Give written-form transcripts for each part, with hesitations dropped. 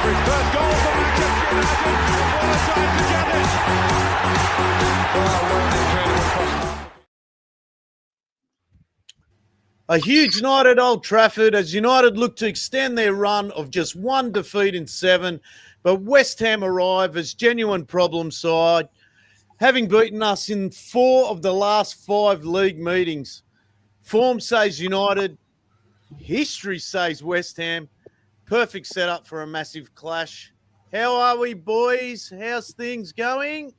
his first goal for Manchester United. What a time to get it! Well, what an incredible cross. A huge night at Old Trafford as United look to extend their run of just one defeat in 7, but West Ham arrive as genuine problem side, having beaten us in 4 of the last 5 league meetings. Form says United, history says West Ham. Perfect setup for a massive clash. How are we, boys? How's things going?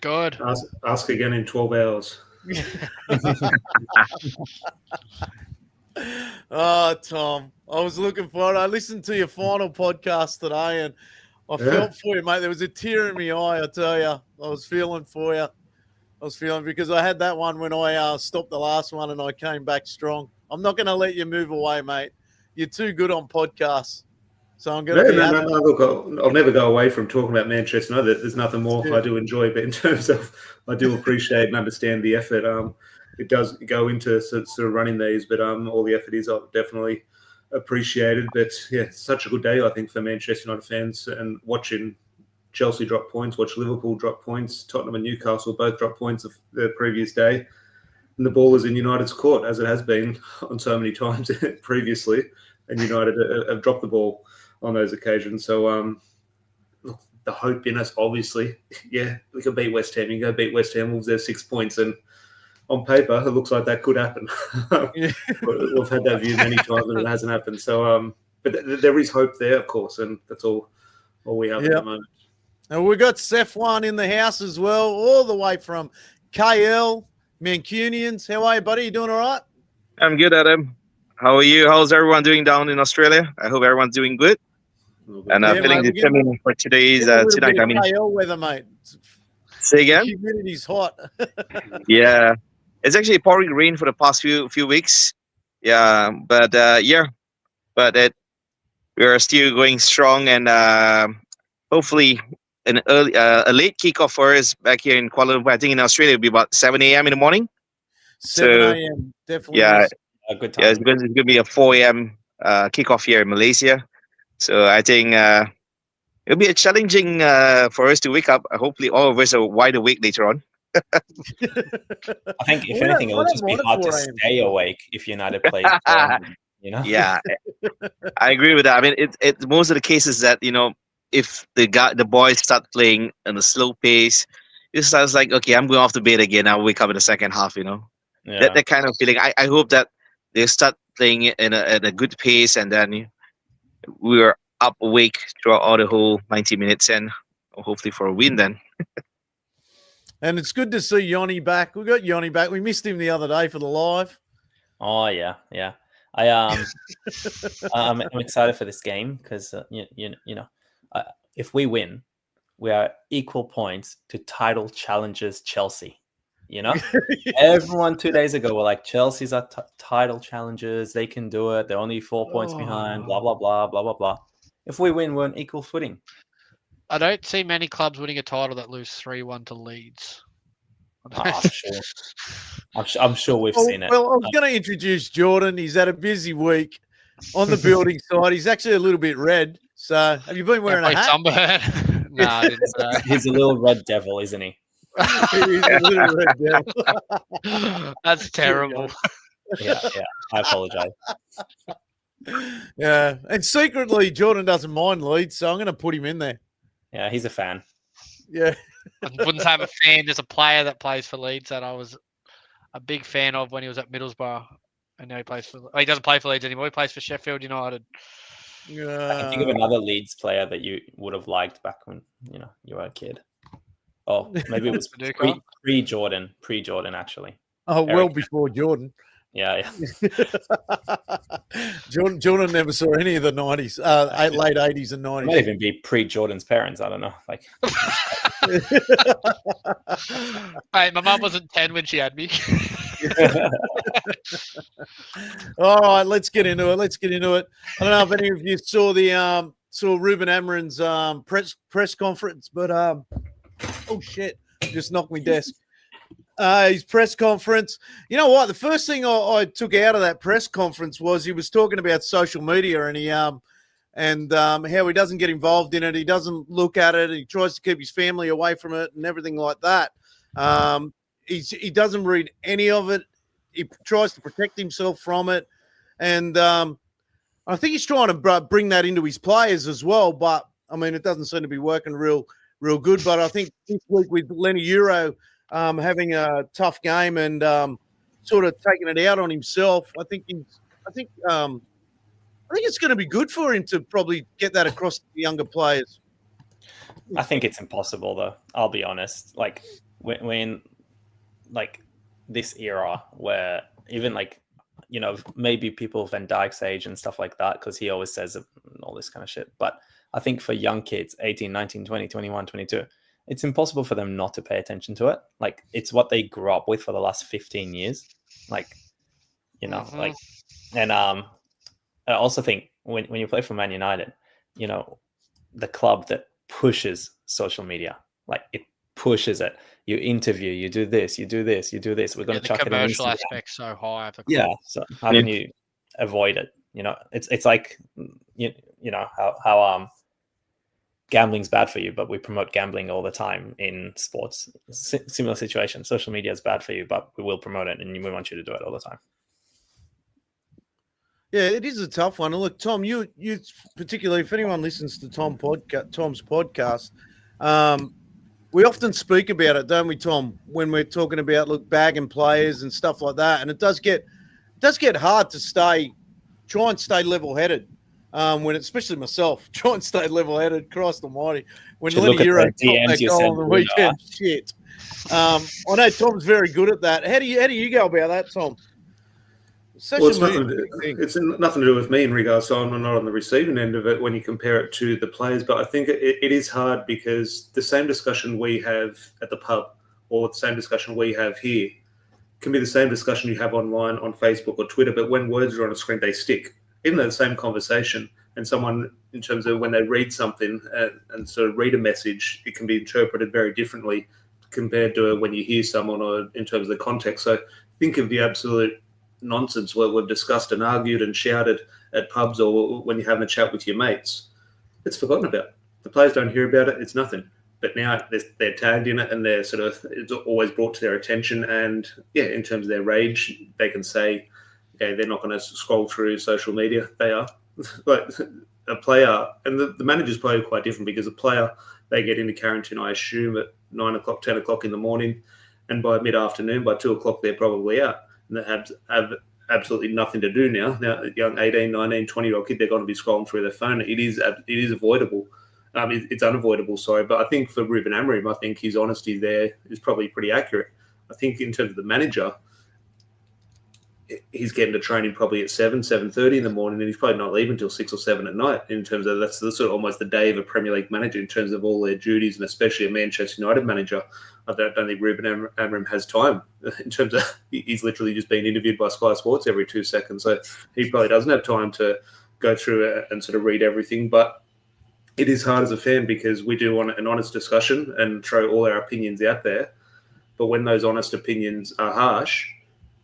Good. Ask again in 12 hours. Oh, Tom, I was looking forward. I listened to your final podcast today and I felt for you, mate. There was a tear in my eye, I tell you. I was feeling for you. I was feeling because I had that one when I stopped the last one and I came back strong. I'm not going to let you move away, mate. You're too good on podcasts. So I'm going to Look, I'll never go away from talking about Manchester United. There's nothing more I do enjoy, but in terms of, I do appreciate and understand the effort. It does go into sort of running these, but all the effort is definitely appreciated. But yeah, such a good day, I think, for Manchester United fans, and watching Chelsea drop points, watch Liverpool drop points, Tottenham and Newcastle both drop points the previous day. And the ball is in United's court, as it has been on so many times previously, and United have dropped the ball on those occasions. So look, the hope in us, obviously, yeah, we could beat West Ham. You go beat West Ham, Wolves there 6 points, and on paper, it looks like that could happen. We've had that view many times, and it hasn't happened. So, but there is hope there, of course, and that's all we have at the moment. And we've got Sefwan in the house as well, all the way from KL, Mancunians. How are you, buddy? You doing all right? I'm good, Adam. How are you? How's everyone doing down in Australia? I hope everyone's doing good. And feeling determined for today's tonight. I mean, KL weather, mate. Say again? The humidity's hot. Yeah, it's actually pouring rain for the past few weeks. Yeah, but we are still going strong, and hopefully an early, a late kickoff for us back here in Kuala Lumpur. I think in Australia it'll be about 7 a.m. in the morning. 7 a.m. Definitely. Yeah, a good time. Yeah, it's going to be a 4 a.m. Kickoff here in Malaysia. So I think it'll be a challenging for us to wake up. Hopefully all of us are wide awake later on. I think if anything, it'll just be hard to stay awake if United plays. You know? Yeah, I agree with that. I mean, it's most of the cases that, you know, if the boys start playing in a slow pace, it sounds like, okay, I'm going off to bed again. I'll wake up in the second half. You know, that kind of feeling. I hope that they start playing at a good pace, and then we are up awake throughout all the whole 90 minutes, and hopefully for a win then. And it's good to see Yoni back. We got Yoni back. We missed him the other day for the live. Oh yeah. I'm excited for this game because you know, if we win, we are equal points to title challengers Chelsea. You know, everyone 2 days ago were like, Chelsea's are title challengers. They can do it. They're only 4 points behind. Blah blah blah blah blah blah. If we win, we're on equal footing. I don't see many clubs winning a title that lose 3-1 to Leeds. I'm sure we've seen it. Well, I was going to introduce Jordan. He's had a busy week on the building side. He's actually a little bit red. So, have you been wearing a hat? Sunburn? No, I didn't say. He's a little red devil, isn't he? He's a little red devil. That's terrible. Yeah. I apologize. Yeah, and secretly, Jordan doesn't mind Leeds, so I'm going to put him in there. Yeah, he's a fan. Yeah. I wouldn't say I'm a fan. There's a player that plays for Leeds that I was a big fan of when he was at Middlesbrough, and now he plays for. He doesn't play for Leeds anymore. He plays for Sheffield United. I can think of another Leeds player that you would have liked back when you were a kid. Oh, maybe it was pre-Jordan actually. Oh, well before Jordan. Yeah. Jordan never saw any of the 90s, late 80s and 90s. It might even be pre-Jordan's parents. I don't know. Like, Hey, my mum wasn't 10 when she had me. All right, let's get into it. I don't know if any of you saw Ruben Amorim's press conference, but oh shit, just knocked me desk. His press conference. You know what? The first thing I took out of that press conference was he was talking about social media, and and how he doesn't get involved in it. He doesn't look at it. He tries to keep his family away from it and everything like that. He doesn't read any of it. He tries to protect himself from it. And I think he's trying to bring that into his players as well. But, I mean, it doesn't seem to be working real good. But I think this week with Lenny Euro having a tough game and sort of taking it out on himself, I think it's going to be good for him to probably get that across to the younger players. I think it's impossible, though. I'll be honest. Like when like this era where even like, you know, maybe people Van Dijk's age and stuff like that, because he always says all this kind of shit. But I think for young kids, 18, 19, 20, 21, 22, it's impossible for them not to pay attention to it. Like it's what they grew up with for the last 15 years. Like, you know, like, and I also think when you play for Man United, you know, the club that pushes social media, like it pushes it. You interview, you do this, you do this, you do this. We're going to chuck it on Instagram. The commercial aspect so high. Of the yeah. So how can you avoid it? You know, it's like you know how gambling's bad for you, but we promote gambling all the time in sports. Similar situation. Social media is bad for you, but we will promote it, and we want you to do it all the time. Yeah, it is a tough one. And look, Tom, you particularly, if anyone listens to Tom's podcast, we often speak about it, don't we, Tom? When we're talking about bagging players and stuff like that, and it does get hard to try and stay level-headed. When especially myself, try and stay level-headed. Christ Almighty, when Lenny Euro topped that goal on the weekend, shit. I know Tom's very good at that. How do you go about that, Tom? It's nothing to do with me in regards to I'm not on the receiving end of it when you compare it to the players, but I think it is hard because the same discussion we have at the pub or the same discussion we have here can be the same discussion you have online on Facebook or Twitter, but when words are on a screen, they stick. Even though the same conversation and someone, in terms of when they read something and sort of read a message, it can be interpreted very differently compared to when you hear someone or in terms of the context. So think of the absolute nonsense where we've discussed and argued and shouted at pubs or when you're having a chat with your mates. It's forgotten about. The players don't hear about it. It's nothing. But now they're tagged in it and they're it's always brought to their attention. And yeah, in terms of their rage, they can say, okay, they're not going to scroll through social media. They are. But a player, and the managers play quite different because a player, they get into quarantine, I assume, at 9 o'clock, 10 o'clock in the morning. And by mid-afternoon, by 2 o'clock, they're probably out. And they have absolutely nothing to do now. Now, a young 18, 19, 20-year-old kid, they're going to be scrolling through their phone. It is avoidable. It's unavoidable, sorry. But I think for Ruben Amorim, I think his honesty there is probably pretty accurate. I think in terms of the manager, he's getting to training probably at 7:30 in the morning, and he's probably not leaving until 6 or 7 at night. In terms of that's sort of almost the day of a Premier League manager in terms of all their duties, and especially a Manchester United manager. I don't think Ruben Amorim has time in terms of he's literally just being interviewed by Sky Sports every 2 seconds, so he probably doesn't have time to go through it and sort of read everything. But it is hard as a fan because we do want an honest discussion and throw all our opinions out there. But when those honest opinions are harsh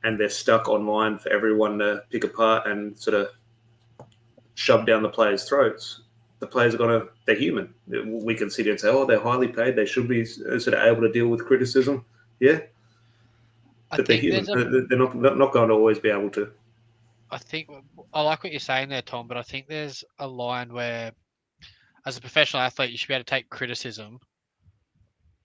and they're stuck online for everyone to pick apart and sort of shove down the players' throats, the players are they're human. We can sit here and say, oh, they're highly paid. They should be sort of able to deal with criticism. Yeah. But they're human. They're not going to always be able to. I think I like what you're saying there, Tom, but I think there's a line where as a professional athlete, you should be able to take criticism,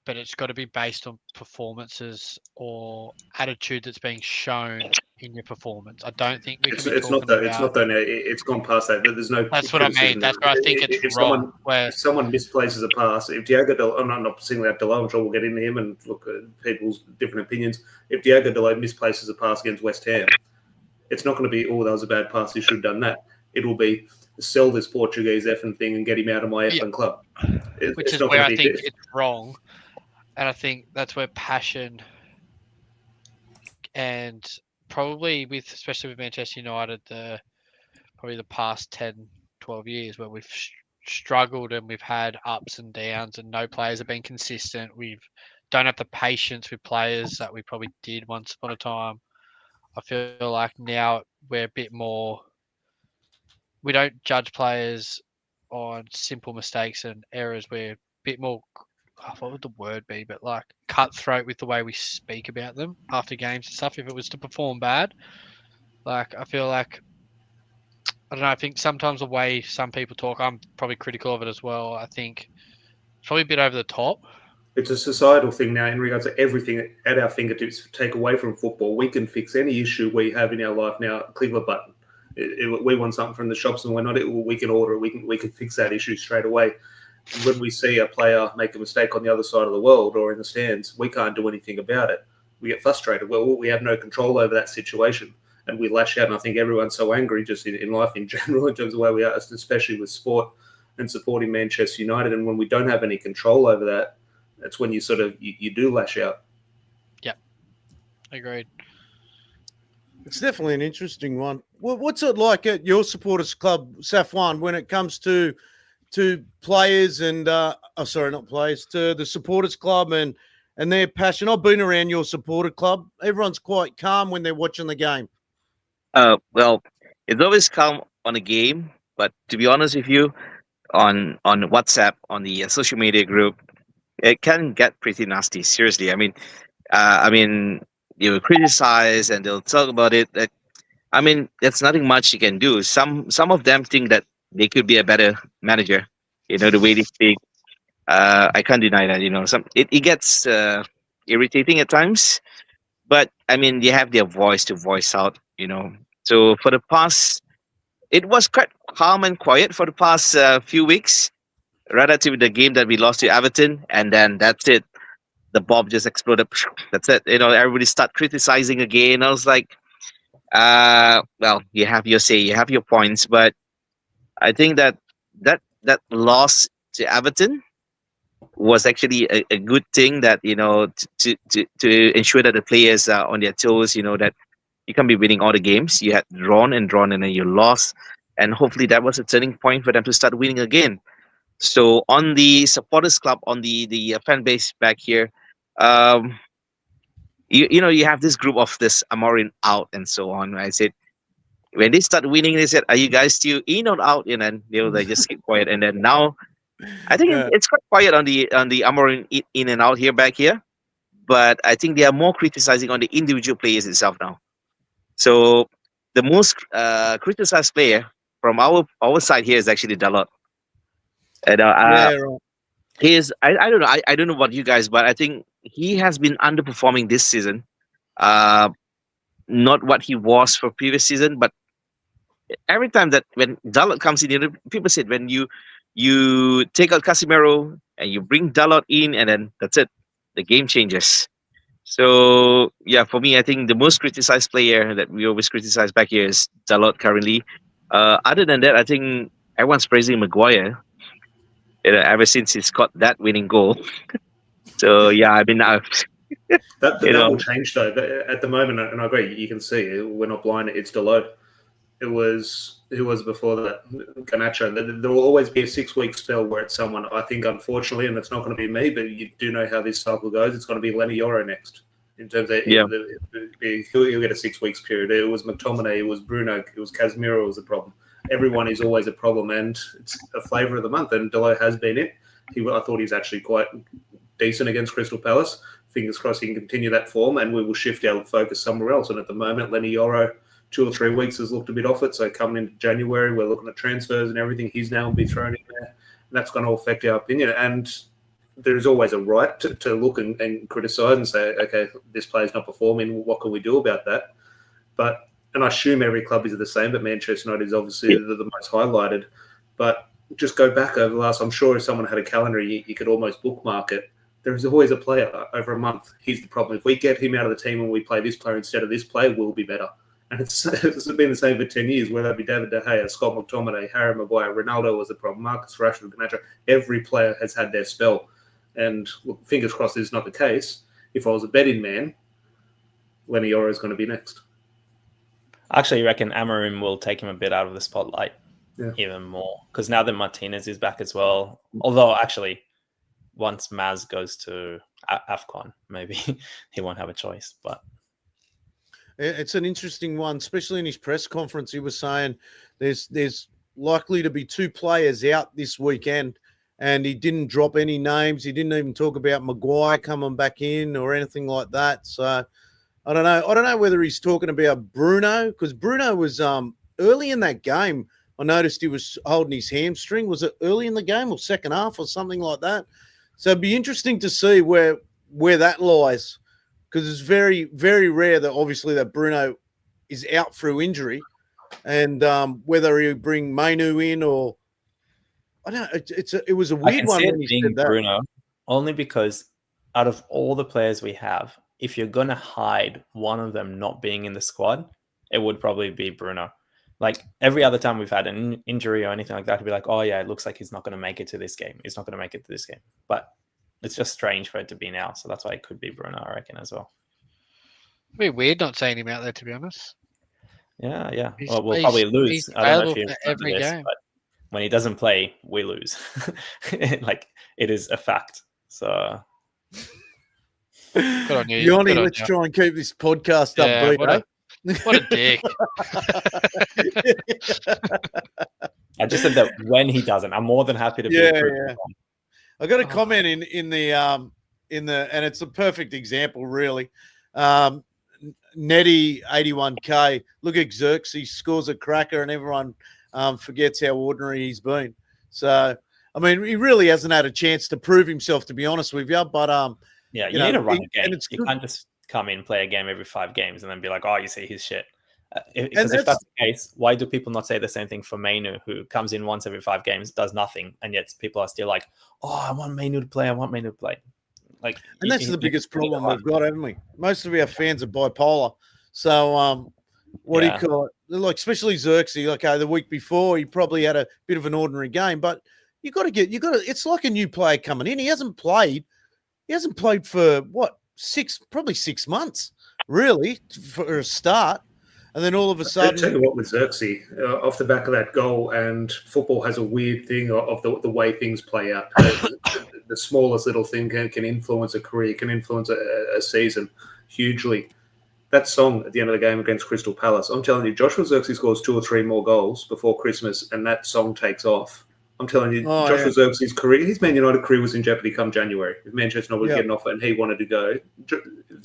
but it's got to be based on performances or attitude that's being shown in your performance. I don't think we can be talking about... It's not that. It's gone past that. There's no. That's what I mean. That's where I think it's wrong. If someone misplaces a pass, if Diogo Dalot, I'm not singling out Dalot, I'm sure we'll get into him and look at people's different opinions. If Diogo Dalot misplaces a pass against West Ham, it's not going to be, oh, that was a bad pass, he should have done that. It will be, sell this Portuguese effing thing and get him out of my effing club. Which is where I think it's wrong. And I think that's where passion and probably especially with Manchester United, probably the past 10, 12 years where we've struggled and we've had ups and downs and no players have been consistent. We don't have the patience with players that we probably did once upon a time. I feel like now we're a bit more, we don't judge players on simple mistakes and errors. We're a bit more, what would the word be, but like cutthroat with the way we speak about them after games and stuff. If it was to perform bad, like I feel like, I don't know, I think sometimes the way some people talk, I'm probably critical of it as well. I think it's probably a bit over the top. It's a societal thing now in regards to everything at our fingertips. Take away from football, we can fix any issue we have in our life now. Click a button. We want something from the shops and we're not. We can order it. We can fix that issue straight away. And when we see a player make a mistake on the other side of the world or in the stands, we can't do anything about it. We get frustrated. Well, we have no control over that situation, and we lash out. And I think everyone's so angry just in life in general, in terms of where we are, especially with sport and supporting Manchester United. And when we don't have any control over that, that's when you sort of you do lash out. Yeah, agreed. It's definitely an interesting one. What's it like at your supporters club, Safwan, when it comes to players and not players, to the supporters club and their passion? I've been around your supporter club. Everyone's quite calm when they're watching the game. Well, it's always calm on a game, but to be honest with you, on WhatsApp, on the social media group, it can get pretty nasty. Seriously, I mean, you will criticize and they'll talk about it. There's nothing much you can do. Some of them think that they could be a better manager. You know, the way they speak. I can't deny that. You know, it gets irritating at times. But I mean, they have their voice to voice out. You know, so for the past, it was quite calm and quiet for the past few weeks, right up to the game that we lost to Everton, and then that's it. The bomb just exploded. That's it. You know, everybody start criticizing again. I was like, well, you have your say, you have your points, but I think that loss to Everton was actually a good thing, that you know, to ensure that the players are on their toes. You know that you can't be winning all the games. You had drawn and drawn, and then you lost, and hopefully that was a turning point for them to start winning again. So on the supporters club, on the fan base back here, um, you know, you have this group of this Amorin out and so on. I said when they start winning, they said, "Are you guys still in or out?" And then they just keep quiet. And then now, I think it's quite quiet on the Amorin in and out here back here. But I think they are more criticizing on the individual players itself now. So the most criticized player from our side here is actually Dalot. And Yeah, right. he is. I don't know. I don't know about you guys, but I think he has been underperforming this season. Uh, Not what he was for previous season, but every time that when Dalot comes in, you know, people said when you take out Casemiro and you bring Dalot in, and then that's it, the game changes. So yeah, for me, I think the most criticized player that we always criticize back here is Dalot currently. Other than that, I think everyone's praising Maguire. You know, ever since he's got that winning goal. So yeah, I mean, That you know, will change though. But at the moment, and I agree, you can see we're not blind. It's Dalot. It was who was before that, Garnacho. There will always be a 6-week spell where it's someone. I think, unfortunately, and it's not going to be me, but you do know how this cycle goes. It's going to be Lenny Yoro next. In terms of Yeah. he'll get a 6 weeks period. It was McTominay, it was Bruno, it was Casemiro was a problem. Everyone is always a problem, and it's a flavour of the month. And Dalot has been it. I thought he's actually quite decent against Crystal Palace. Fingers crossed he can continue that form, and we will shift our focus somewhere else. And at the moment, Lenny Yoro, 2 or 3 weeks has looked a bit off it. So coming into January, we're looking at transfers and everything. He's now be thrown in there, and that's going to affect our opinion. And there's always a right to look and criticise and say, okay, this player's not performing. What can we do about that? But and I assume every club is the same, but Manchester United is obviously the most highlighted. But just go back over the last. I'm sure if someone had a calendar, you could almost bookmark it. There is always a player over a month. Here's the problem. If we get him out of the team and we play this player instead of this player, we'll be better. And it's been the same for 10 years, whether it be David De Gea, Scott McTominay, Harry Maguire, Ronaldo was the problem, Marcus Rashford, Garnacho. Every player has had their spell. And look, fingers crossed this is not the case. If I was a betting man, Lenny Yoro is going to be next. I actually reckon Amorim will take him a bit out of the spotlight even more. Because now that Martinez is back as well, although actually once Maz goes to AFCON, maybe he won't have a choice. But it's an interesting one, especially in his press conference. He was saying there's likely to be 2 players out this weekend, and he didn't drop any names. He didn't even talk about Maguire coming back in or anything like that. So I don't know. I don't know whether he's talking about Bruno, because Bruno was early in that game. I noticed he was holding his hamstring. Was it early in the game or second half or something like that? So it'd be interesting to see where that lies, because it's very, very rare that obviously that Bruno is out through injury, and whether he'll bring Mainu in or I don't know. It was a I weird can one see when it he being said that. Bruno only because out of all the players we have, if you're going to hide one of them not being in the squad, it would probably be Bruno. Like every other time we've had an injury or anything like that, to be like, oh yeah, it looks like he's not going to make it to this game. He's not going to make it to this game. But it's just strange for it to be now. So that's why it could be Bruno, I reckon, as well. It'd be weird not seeing him out there, to be honest. Yeah. He's- Well, we'll he's- probably lose. he's I don't know if available you for remember every this, game. but when he doesn't play, we lose. Like it is a fact. So Good on you. Yanni, Good on let's you. try and keep this podcast Yeah, upbeat. what a dick. I just said that when he doesn't, I'm more than happy to be Yeah, proven yeah. wrong. I got a Oh. comment in the and it's a perfect example, really. Netty 81K. Look at Xerxes, scores a cracker, and everyone forgets how ordinary he's been. So, I mean, he really hasn't had a chance to prove himself, to be honest with you. But Yeah, you know, need to run he- a game. and it's You good. can't just come in, play a game every 5 games, and then be like, "Oh, you see his shit." And Because if that's- that's the case, why do people not say the same thing for Mainu, who comes in once every 5 games, does nothing, and yet people are still like, "Oh, I want Mainu to play. I want Mainu to play." Like, And that's the biggest you need to problem run. we've got, haven't we? Most of our fans are bipolar. So, what do Yeah. you call it? Like, especially Xerxes. Okay, the week before, he probably had a bit of an ordinary game, but it's like a new player coming in. He hasn't played for what, probably 6 months, really, for a start. And then all of a I'll sudden, tell you what, with Xerxes, off the back of that goal, and football has a weird thing of the way things play out. The smallest little thing can influence a career, can influence a season hugely. That song at the end of the game against Crystal Palace, I'm telling you, Joshua Xerxes scores 2 or 3 more goals before Christmas, and that song takes off. I'm telling you, Oh, Joshua yeah. Xerxes' career, his Man United career was in jeopardy come January. If Manchester United was Yeah. getting off and he wanted to go,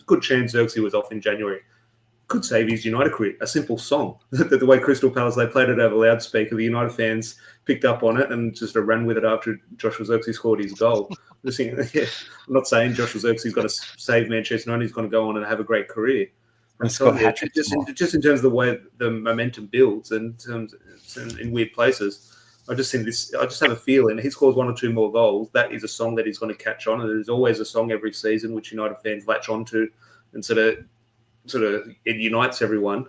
good chance Xerxes was off in January. Could save his United career. A simple song. The way Crystal Palace, they played it over loudspeaker, the United fans picked up on it and just ran with it after Joshua Xerxes scored his goal. Just thinking, I'm not saying Joshua Xerxes is going to save Manchester United. He's going to go on and have a great career. I'm He's got telling you, hat-tricks just in terms of the way the momentum builds and in weird places. I just have a feeling he scores 1 or 2 more goals. That is a song that he's going to catch on, and there's always a song every season which United fans latch onto and sort of it unites everyone.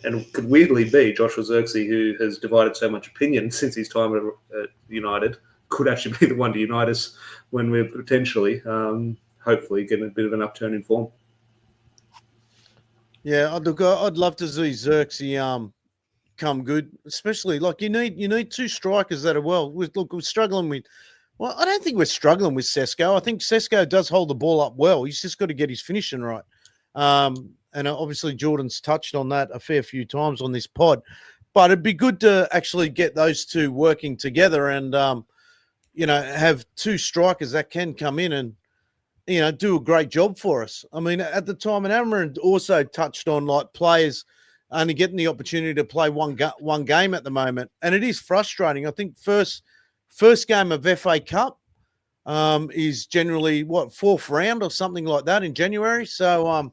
And it could weirdly be Joshua Xerxes, who has divided so much opinion since his time at United, could actually be the one to unite us when we're potentially, hopefully, getting a bit of an upturn in form. yeah, I'd love to see Xerxes come good, especially like you need 2 strikers that are well. We're struggling with. Well, I don't think we're struggling with Sesko. I think Sesko does hold the ball up well. He's just got to get his finishing right. And obviously Jordan's touched on that a fair few times on this pod, but it'd be good to actually get those 2 working together and, have 2 strikers that can come in and, do a great job for us. I mean, at the time, and Amarin also touched on like players only getting the opportunity to play one game at the moment. And it is frustrating. I think first game of FA Cup is generally 4th round or something like that in January. So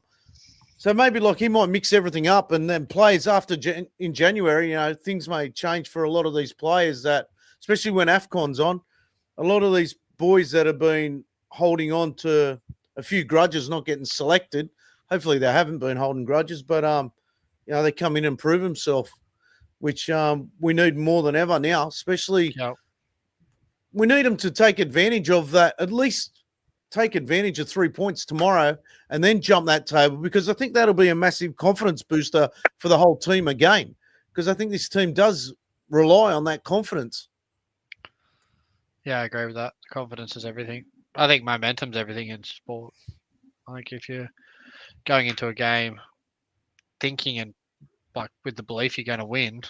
maybe like he might mix everything up and then plays after in January. Things may change for a lot of these players that, especially when AFCON's on, a lot of these boys that have been holding on to a few grudges, not getting selected. Hopefully they haven't been holding grudges, but they come in and prove themselves, which we need more than ever now, especially we need them to take advantage of that, at least take advantage of 3 points tomorrow and then jump that table, because I think that'll be a massive confidence booster for the whole team again, because I think this team does rely on that confidence. Yeah, I agree with that. Confidence is everything. I think momentum's everything in sport. I think if you're going into a game thinking and like with the belief you're going to win,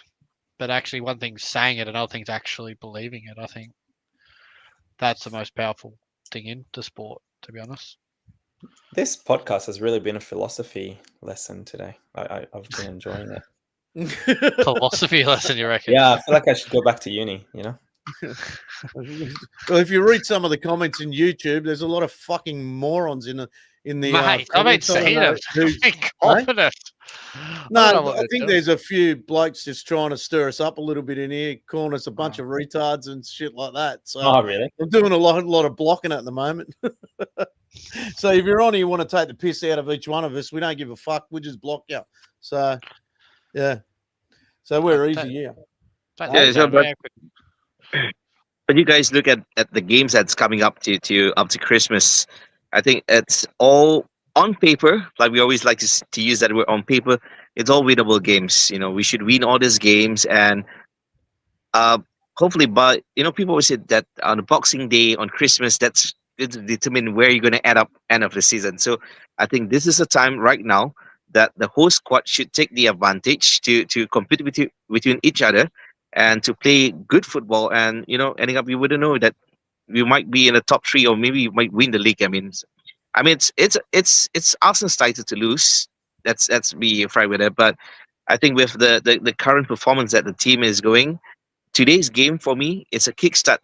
But actually, one thing's saying it, another thing's actually believing it. I think that's the most powerful thing in the sport, to be honest. This podcast has really been a philosophy lesson today. I've been enjoying it. Philosophy lesson, you reckon? Yeah, I feel like I should go back to uni, Well, if you read some of the comments in YouTube, there's a lot of fucking morons in the Mate, I haven't comments. I seen don't know them. who's- I'm confident. No, I don't know what I they're think doing. there's a few blokes just trying to stir us up a little bit in here, calling us a bunch of retards and shit like that. So Oh, really? I'm doing a lot of blocking at the moment. So if you're on here, you want to take the piss out of each one of us, we don't give a fuck. We just block you. So yeah. So we're easy, yeah. Don't Yeah, think so, so, but- mate. When you guys look at the games that's coming up to Christmas, I think it's all on paper. Like we always like to use that word on paper. It's all winnable games. We should win all these games, and uh, hopefully, but people always say that on the Boxing Day, on Christmas, that's going to determine where you're going to end of the season. So I think this is a time right now that the whole squad should take the advantage to compete between each other and to play good football. And ending up, you wouldn't know that we might be in the top three, or maybe you might win the league. It's Arsenal's title to lose. Let's be frank with it. But I think with the current performance that the team is going, today's game for me is a kickstart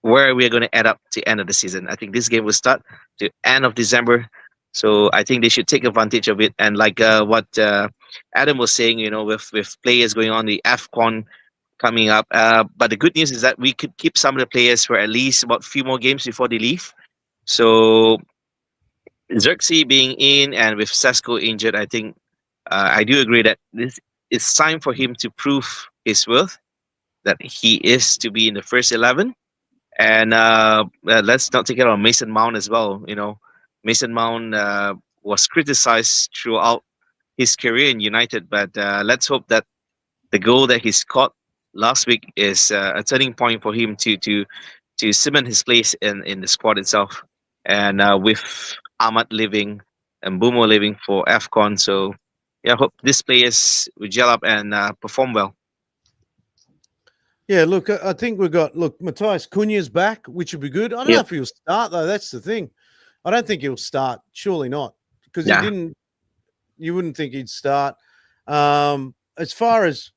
where we're going to end up to end of the season. I think this game will start to end of December. So I think they should take advantage of it. And like what Adam was saying, with players going on the AFCON coming up. But the good news is that we could keep some of the players for at least about a few more games before they leave. So Xerxes being in and with Sesko injured, I think I do agree that it's time for him to prove his worth, that he is to be in the first 11. And let's not take it on Mason Mount as well. Mason Mount was criticized throughout his career in United, but let's hope that the goal that he scored last week is a turning point for him to cement his place in the squad itself. And with Ahmad leaving and Bumo leaving for AFCON, so yeah, I hope these players will gel up and perform well. Yeah, look, I think Matthias Cunha's back, which would be good. I don't know if he'll start though. That's the thing. I don't think he'll start. Surely not, because he didn't. You wouldn't think he'd start. As far as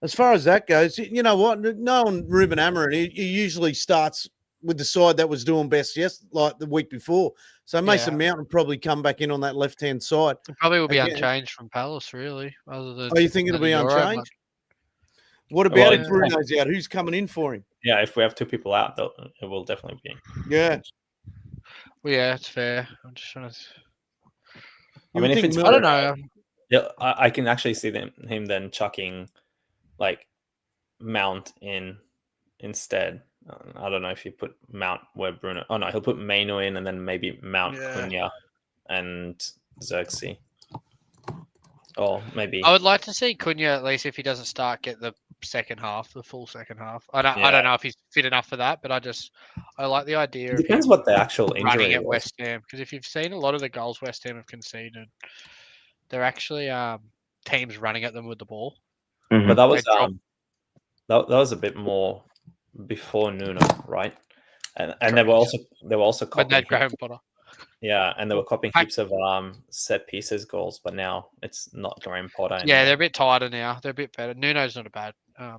that goes, you know what? Knowing Ruben Amorim, he usually starts with the side that was doing best like the week before. So Mason Mount will probably come back in on that left-hand side. It probably will be unchanged from Palace, really. Other than you think it'll be unchanged? What about if Bruno's out? Who's coming in for him? Yeah, if we have two people out, it will definitely be. Yeah. Well, yeah, it's fair. I'm just trying to. I mean, if it's, I don't know. Yeah, I can actually see him then chucking like Mount in instead. I don't know if you put Mount where Bruno. Oh no, he'll put Maino in and then maybe Mount, Cunha, and Xerxes. Or maybe I would like to see Cunha, at least if he doesn't start, get the full second half. I don't know if he's fit enough for that, but I like the idea. It depends what the actual injury running at was. West Ham, because if you've seen a lot of the goals West Ham have conceded, they're actually teams running at them with the ball. Mm-hmm. But that was that was a bit more before Nuno, right? And they were also When they had Graham Potter. Yeah, and they were copying heaps of set pieces goals, but now it's not Graham Potter anymore. Yeah, they're a bit tighter now. They're a bit better. Nuno's not a bad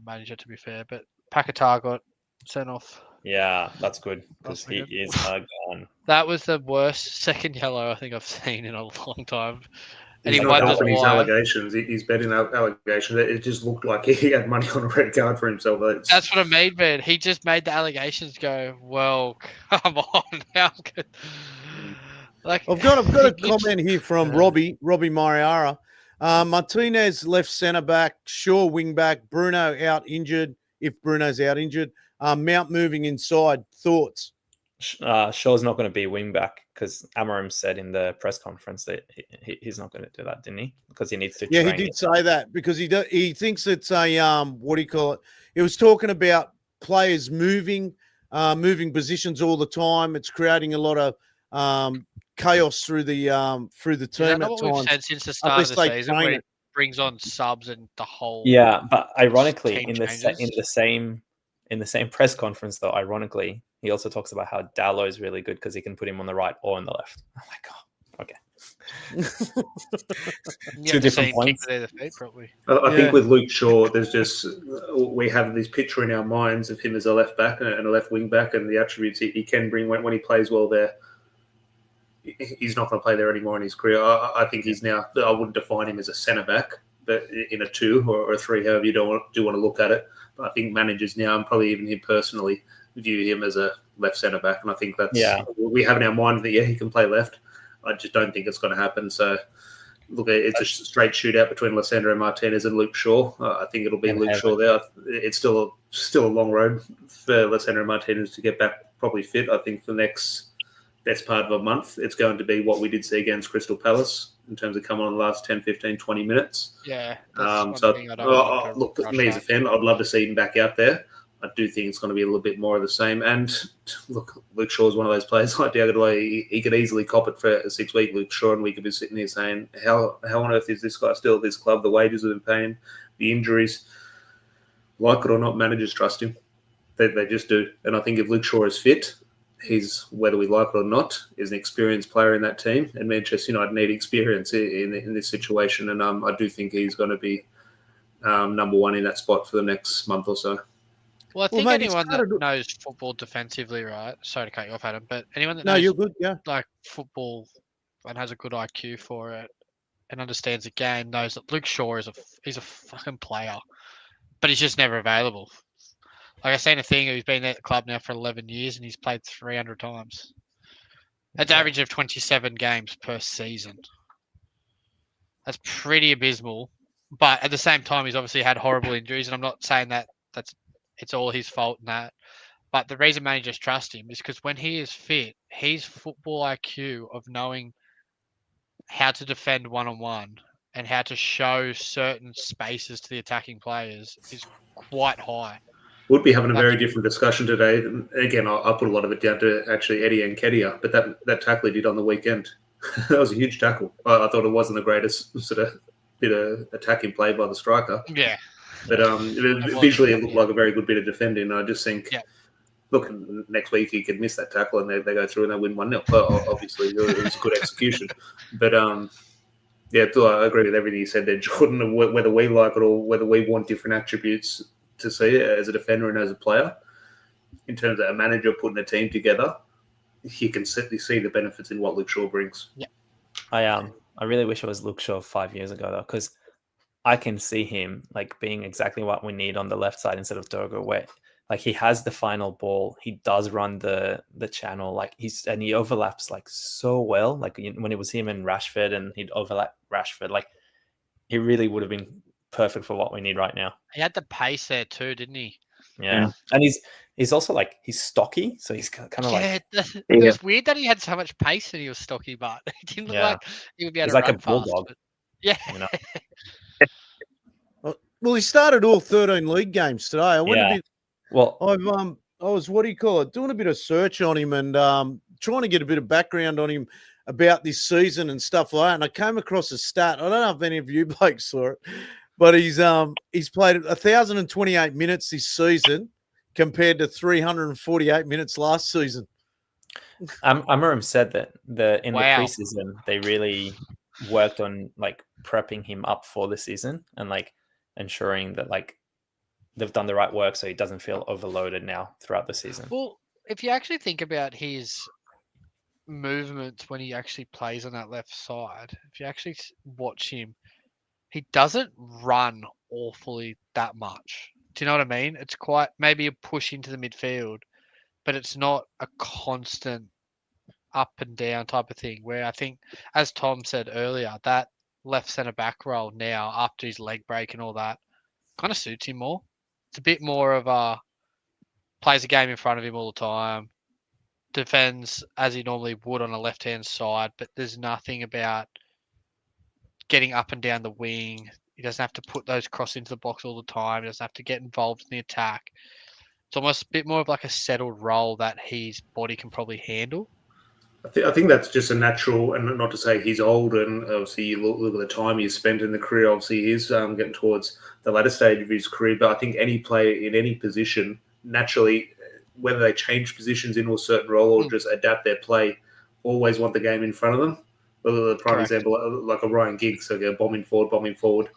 manager, to be fair, but Paquetá got sent off. Yeah, that's good because he is gone. That was the worst second yellow I think I've seen in a long time. And He's he not wonders helping his why. allegations. He's betting allegations. It just looked like he had money on a red card for himself. That's what I mean, man. He just made the allegations go, well, come on. How good. Like, I've got a comment here from Robbie Mariara. Martinez left centre back, Shaw wing back, Bruno out injured. If Bruno's out injured, Mount moving inside. Thoughts? Shaw's not going to be wing back because Amorim said in the press conference that he's not going to do that, didn't he? Because he needs to. Yeah, he did say that because he thinks it's a what do you call it? He was talking about players moving positions all the time. It's creating a lot of chaos through the team at what times. we've said since the start of the season. brings on subs and the whole Yeah, but ironically, team in changes. the same press conference, though, ironically, he also talks about how Dallo is really good because he can put him on the right or on the left. I'm like, oh, okay. You Two have to see different him kick points. with either feet, probably. I Yeah. think with Luke Shaw, there's just we have this picture in our minds of him as a left back and a left wing back, and the attributes he can bring when he plays well there. He's not going to play there anymore in his career. I think he's now. I wouldn't define him as a centre back, but in a 2 or a 3, however you do want to look at it. But I think managers now, and probably even him personally, view him as a left centre back, and I think that's we have in our mind that he can play left. I just don't think it's going to happen. So. Look, it's a straight shootout between Lissandro Martinez and Luke Shaw. I think it'll be Luke Shaw there. It's still a long road for Lissandro Martinez to get back probably fit. I think for the next best part of a month, it's going to be what we did see against Crystal Palace in terms of coming on the last 10, 15, 20 minutes. Yeah, that's one thing I don't want to look, rush me as a up. fan, I'd love to see him back out there. I do think it's going to be a little bit more of the same. And look, Luke Shaw is one of those players like Diego Delay. He could easily cop it for a 6-week Luke Shaw, and we could be sitting here saying, how on earth is this guy still at this club? The wages have been paying, the injuries. Like it or not, managers trust him. They just do. And I think if Luke Shaw is fit, he's, whether we like it or not, is an experienced player in that team. And Manchester United need experience in this situation. And I do think he's going to be number 1 in that spot for the next month or so. Well, I think mate, anyone that knows football defensively, right? Sorry to cut you off, Adam, but anyone that knows you're good. Yeah. like football and has a good IQ for it and understands the game knows that Luke Shaw he's a fucking player, but he's just never available. Like I've seen a thing, he's been at the club now for 11 years and he's played 300 times. That's an average of 27 games per season. That's pretty abysmal. But at the same time, he's obviously had horrible injuries, and I'm not saying that it's all his fault in that. But the reason managers trust him is because when he is fit, his football IQ of knowing how to defend one-on-one and how to show certain spaces to the attacking players is quite high. We'll be having a very different discussion today. Again, I'll put a lot of it down to actually Eddie Nketiah, but that tackle he did on the weekend, that was a huge tackle. I thought it wasn't the greatest sort of bit of attacking play by the striker. Yeah. But visually, it looked like a very good bit of defending. I just think, look, next week he could miss that tackle and they go through and they win 1-0. Well, obviously, it was good execution. But, I agree with everything you said there, Jordan, whether we like it or whether we want different attributes to see it as a defender and as a player. In terms of a manager putting a team together, you can certainly see the benefits in what Luke Shaw brings. Yeah. I really wish it was Luke Shaw 5 years ago, though, because I can see him like being exactly what we need on the left side instead of Dogo, where like he has the final ball, he does run the channel, like he overlaps like so well. Like when it was him and Rashford, and he'd overlap Rashford, like he really would have been perfect for what we need right now. He had the pace there too, didn't he? Yeah. And he's also like he's stocky, so he's kind of like it was weird that he had so much pace and he was stocky, but he didn't look like he would be able to run a bulldog. fast. Yeah. You know? Well, he started all 13 league games today. I went a bit. Well, I was doing a bit of search on him and trying to get a bit of background on him about this season and stuff like that. And I came across a stat. I don't know if any of you blokes saw it, but he's played 1,028 minutes this season compared to 348 minutes last season. Amorim said that in the preseason they really worked on like prepping him up for the season and like ensuring that like they've done the right work so he doesn't feel overloaded now throughout the season. Well, if you actually think about his movements when he actually plays on that left side, if you actually watch him, he doesn't run awfully that much. Do you know what I mean? It's quite maybe a push into the midfield, but it's not a constant up and down type of thing. Where I think, as Tom said earlier, that left centre back role now after his leg break and all that kind of suits him more. It's a bit more of a plays the game in front of him all the time, defends as he normally would on a left-hand side, but there's nothing about getting up and down the wing. He doesn't have to put those crosses into the box all the time. He doesn't have to get involved in the attack. It's almost a bit more of like a settled role that his body can probably handle. I think that's just a natural, and not to say he's old, and obviously you look at the time he's spent in the career. Obviously, he's getting towards the latter stage of his career. But I think any player in any position, naturally, whether they change positions into a certain role or just adapt their play, always want the game in front of them. The prime example, like a Ryan Giggs, so go bombing forward.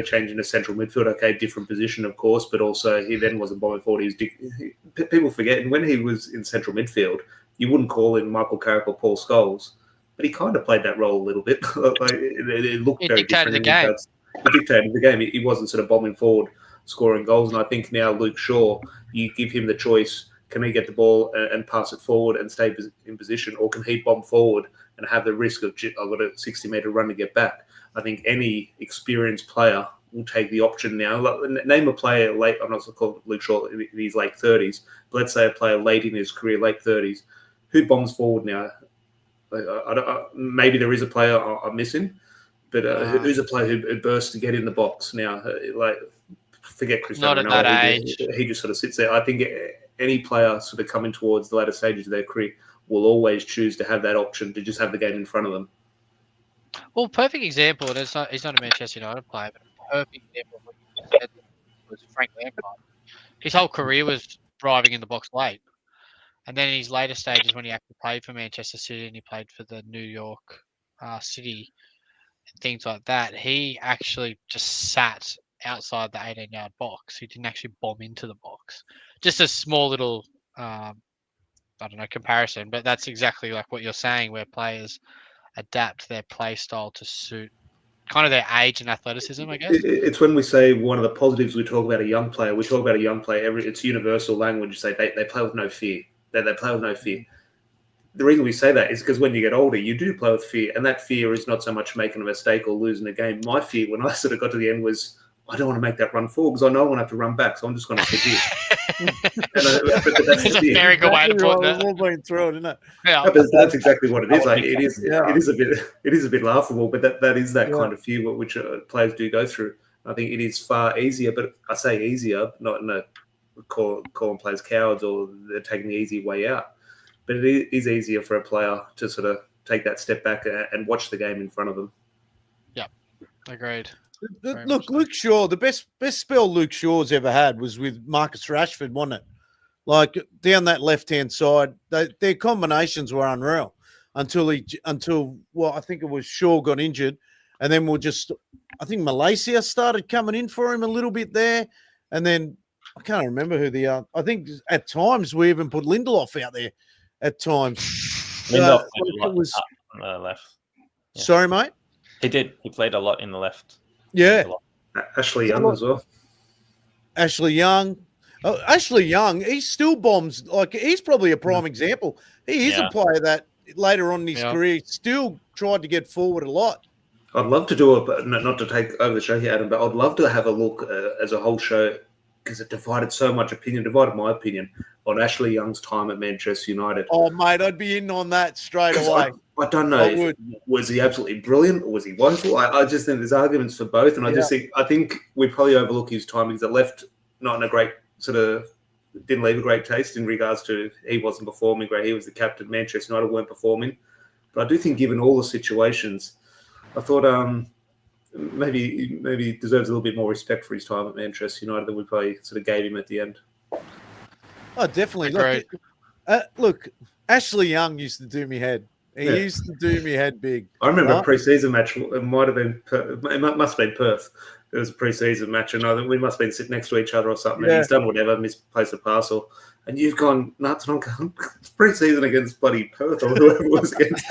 Changing to central midfield. Okay, different position, of course, but also he then wasn't bombing forward. People forget, and when he was in central midfield, you wouldn't call him Michael Carrick or Paul Scholes, but he kind of played that role a little bit. It looked very different. It dictated the game. He wasn't sort of bombing forward, scoring goals. And I think now Luke Shaw, you give him the choice: can he get the ball and pass it forward and stay in position, or can he bomb forward and have the risk of I've got a 60-meter run to get back? I think any experienced player will take the option now. Name a player late. I'm not going to call Luke Shaw in his late 30s, but let's say a player late in his career, late 30s, who bombs forward now? Maybe there is a player I'm missing, but who's a player who bursts to get in the box now? Forget Cristiano Ronaldo. Not at that age. He just sort of sits there. I think any player sort of coming towards the latter stages of their career will always choose to have that option to just have the game in front of them. Well, perfect example. He's not a Manchester United player, but a perfect example of what you said was Frank Lampard. His whole career was driving in the box late. And then in his later stages, when he actually played for Manchester City and he played for the New York City and things like that, he actually just sat outside the 18-yard box. He didn't actually bomb into the box. Just a small little, comparison. But that's exactly like what you're saying, where players adapt their play style to suit kind of their age and athleticism, I guess. It's when we say one of the positives we talk about a young player. We talk about a young player. It's universal language. Say they play with no fear. They play with no fear. The reason we say that is because when you get older, you do play with fear, and that fear is not so much making a mistake or losing a game. My fear when I sort of got to the end was I don't want to make that run forward because I know I won't have to run back, so I'm just going to sit here. But that's a very good way to put it. We've all been through it, isn't it? Yeah. No, but that's exactly what it is. It is a bit laughable, but that is that kind of fear which players do go through. I think it is far easier, but I say easier, not in a calling players cowards or they're taking the easy way out. But it is easier for a player to sort of take that step back and watch the game in front of them. Yeah, agreed. Look, Luke Shaw, the best spell Luke Shaw's ever had was with Marcus Rashford, wasn't it? Like down that left-hand side, their combinations were unreal until I think it was Shaw got injured, and then I think Malaysia started coming in for him a little bit there, and then I can't remember who I think at times we even put Lindelof out there at times. Lindelof was on the left. Yeah. Sorry, mate? He did. He played a lot in the left. Yeah. Ashley Young as well. Ashley Young, he still bombs. Like he's probably a prime example. He is a player that later on in his career still tried to get forward a lot. I'd love to do not to take over the show here, Adam, but I'd love to have a look as a whole show because it divided my opinion on Ashley Young's time at Manchester United. Oh, mate, I'd be in on that straight away. I don't know. Was he absolutely brilliant or was he woeful? I just think there's arguments for both, and I think we probably overlook his time because it left not in a great didn't leave a great taste in regards to he wasn't performing great. He was the captain. Manchester United weren't performing, but I do think given all the situations, I thought maybe deserves a little bit more respect for his time at Manchester United than we probably sort of gave him at the end. Oh, definitely. Look, Ashley Young used to do me head. He used to do me head big. I remember a pre-season match. It might have been. It must have been Perth. It was a pre-season match, and we must have been sitting next to each other or something. And he's done whatever, misplaced a parcel, and you've gone nuts. And I'm going, it's pre-season against bloody Perth or whoever it was against.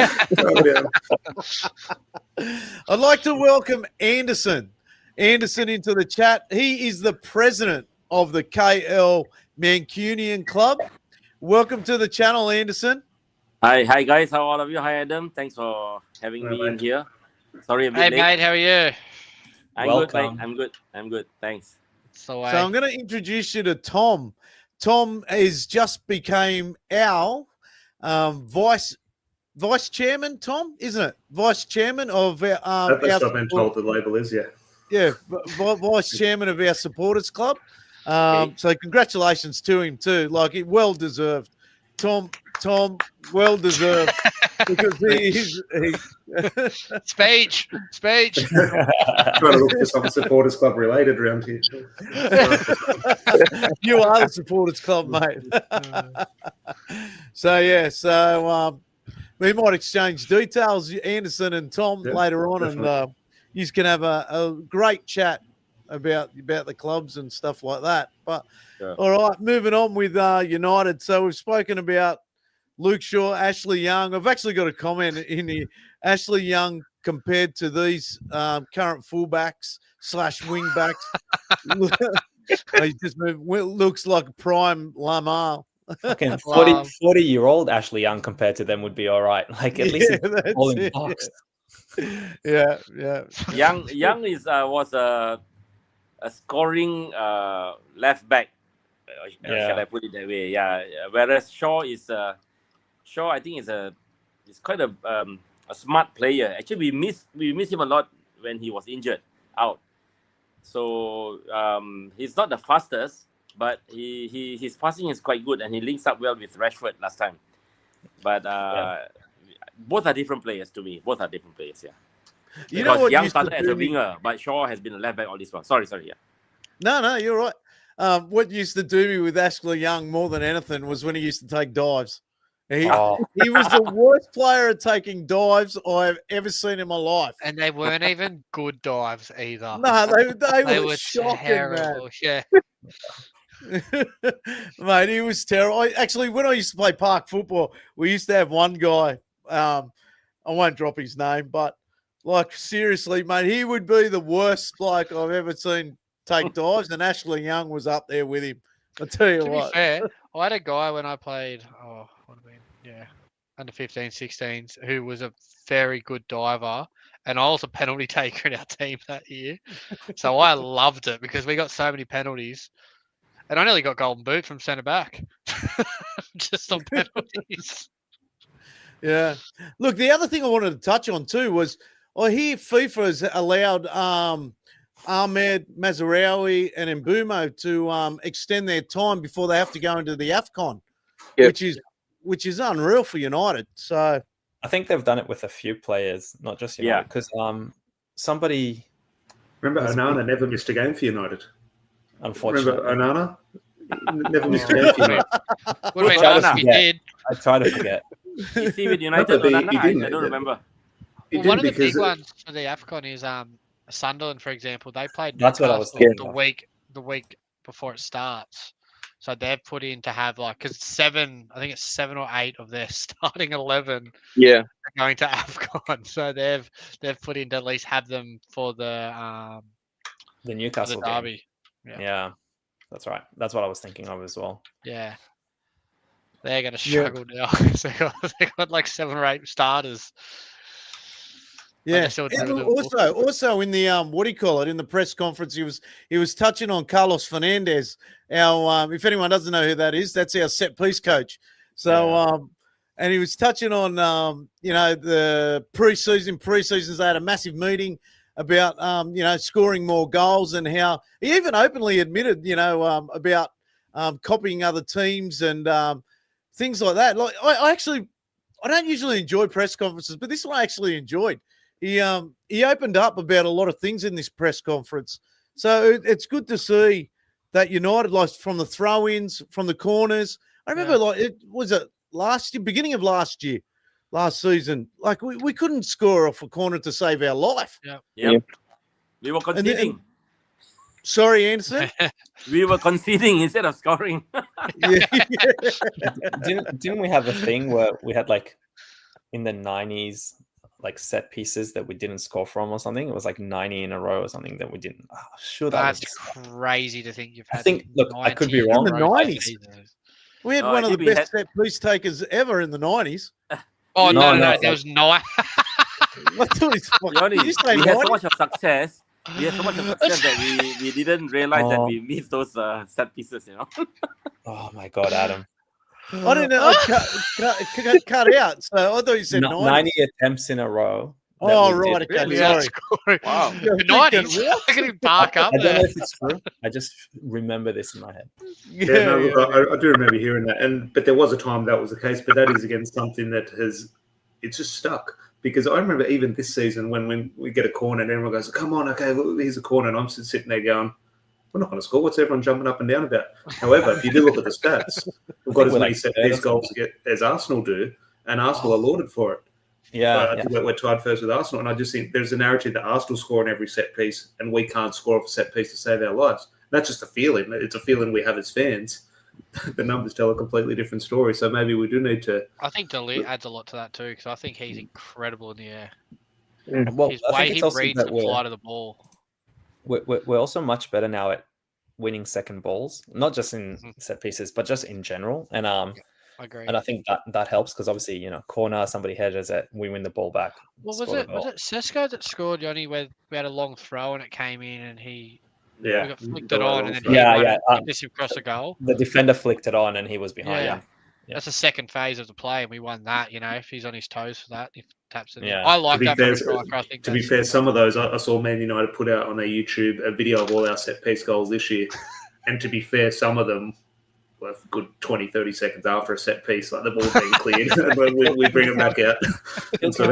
I'd like to welcome Anderson into the chat. He is the president of the KL Mancunian Club. Welcome to the channel, Anderson. Hi guys. How are all of you? Hi Adam. Thanks for having me in here. Sorry a bit late. Hey mate, how are you? Welcome. I'm good. Thanks. So I'm going to introduce you to Tom. Tom is just became our vice chairman. Tom, isn't it? Vice chairman of that's what I've been told the label is. Yeah, vice chairman of our supporters club. So congratulations to him too. Like it well deserved. Tom, Tom. Well deserved. Because he's Speech. Trying to look for something supporters club related around here. You are the supporters club, mate. So we might exchange details, Anderson and Tom, later on, definitely. and you can have a great chat about the clubs and stuff like that. But all right, moving on with United. So we've spoken about Luke Shaw, Ashley Young. I've actually got a comment in here. Ashley Young compared to these current fullbacks / wing backs. He just looks like a prime Lamar. Fucking 40-year-old Ashley Young compared to them would be all right. Like at least all in box. Yeah. Young is was a scoring left back. Shall I put it that way? Yeah. Whereas Shaw I think is quite a smart player. Actually, we miss him a lot when he was injured out. So he's not the fastest, but his passing is quite good, and he links up well with Rashford last time. But both are different players to me. Both are different players. Yeah. You know what Young started as a winger, but Shaw has been a left back all this while. Sorry. Yeah. No, you're right. What used to do me with Ashley Young more than anything was when he used to take dives. He was the worst player at taking dives I've ever seen in my life. And they weren't even good dives either. No, they were shocking, terrible. man. Yeah. Mate, he was terrible. Actually, when I used to play park football, we used to have one guy. I won't drop his name, but like seriously, mate, he would be the worst bloke I've ever seen take dives, and Ashley Young was up there with him. I tell you what. To be fair, I had a guy when I played, under 15, 16s, who was a very good diver, and I was a penalty taker in our team that year. So I loved it because we got so many penalties, and I nearly got golden boot from centre back just on penalties. Yeah. Look, the other thing I wanted to touch on too was I hear FIFA has allowed Ahmed, Mazraoui and Mbumo to extend their time before they have to go into the AFCON, which is unreal for United. So I think they've done it with a few players, not just United. Because somebody... Remember Onana never missed a game for United? Unfortunately. Remember Onana? Never missed a game for United. What about he did? I try to forget. Is he with United? I don't remember. Well, one of the big ones for the AFCON is Sunderland, for example. They played That's what I was the week before it starts. So they've put in to have because I think it's 7 or 8 of their starting 11 are going to AFCON. So they've put in to at least have them for the Newcastle derby. Yeah, that's right. That's what I was thinking of as well. Yeah. They're going to struggle now. They got like 7 or 8 starters. Yeah. Also in the what do you call it? In the press conference, he was touching on Carlos Fernandez. Our if anyone doesn't know who that is, that's our set piece coach. So and he was touching on the preseasons. They had a massive meeting about scoring more goals, and how he even openly admitted about copying other teams and things like that. Like I don't usually enjoy press conferences, but this one I actually enjoyed. He opened up about a lot of things in this press conference. So it's good to see that United, like from the throw-ins, from the corners. I remember beginning of last season, like we couldn't score off a corner to save our life. Yeah. We were conceding. Sorry, Anderson. We were conceding instead of scoring. Didn't we have a thing where we had in the 90s set pieces that we didn't score from or something? It was 90 in a row or something that we didn't. Oh, sure, that's crazy to think you've had. I could be wrong. In the 90s, we had one of the best set piece takers ever in the 90s. Oh no! There was 9. We had so much of success. We had so much of success that we didn't realize that we missed those set pieces. Oh my God, Adam. I didn't know. Cut out. So I thought you said 90 attempts in a row. Oh, we right. did. Okay, Really? sorry. Scoring. Wow. Yeah, The 90s. Look at him bark up I don't know there. if it's true. I just remember this in my head. Yeah, no, look, I do remember hearing that, but there was a time that was the case. But that is again something that it's just stuck, because I remember even this season when we get a corner and everyone goes, "Come on, okay, look, here's a corner," and I'm sitting there going, "We're not going to score. What's everyone jumping up and down about?" However, if you do look at the stats, we've got as many set piece goals as Arsenal do, and Arsenal are lauded for it. I think we're tied first with Arsenal, and I just think there's a narrative that Arsenal score on every set piece, and we can't score off a set piece to save our lives. That's just a feeling. It's a feeling we have as fans. The numbers tell a completely different story. So maybe we do need to. I think Delete adds a lot to that too, because I think he's incredible in the air. Well, His I way think he it's also reads that the flight of the ball. we're also much better now at winning second balls, not just in set pieces, but just in general. And I agree. and I think that helps, because obviously, corner, somebody hedges it, we win the ball back. Well, was it Sesko that scored, Johnny, where we had a long throw and it came in and we got flicked it on, and then he just across the goal. The defender flicked it on and he was behind him. Yeah. That's the second phase of the play, and we won that. If he's on his toes for that, if taps it. Yeah. I like that from a fair, striker. I think. To be fair, some of those I saw Man United put out on their YouTube a video of all our set piece goals this year, and to be fair, some of them were a good 20, 30 seconds after a set piece, like the ball being cleared, and we bring them back out. And so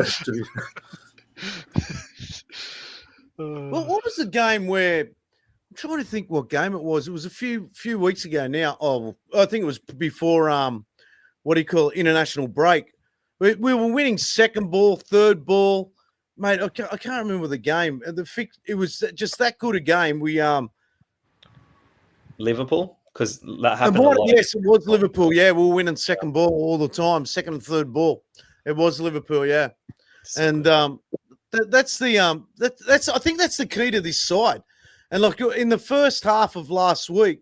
Well, what was the game where? I'm trying to think what game it was. It was a few weeks ago now. Oh, I think it was before what do you call it, international break. We were winning second ball, third ball, mate. I can't remember the game. It was just that good a game. We Liverpool, because that happened. Yes, it was Liverpool. Yeah, we were winning second ball all the time, second and third ball. It was Liverpool. Yeah, and that's the that's I think that's the key to this side. And look, in the first half of last week,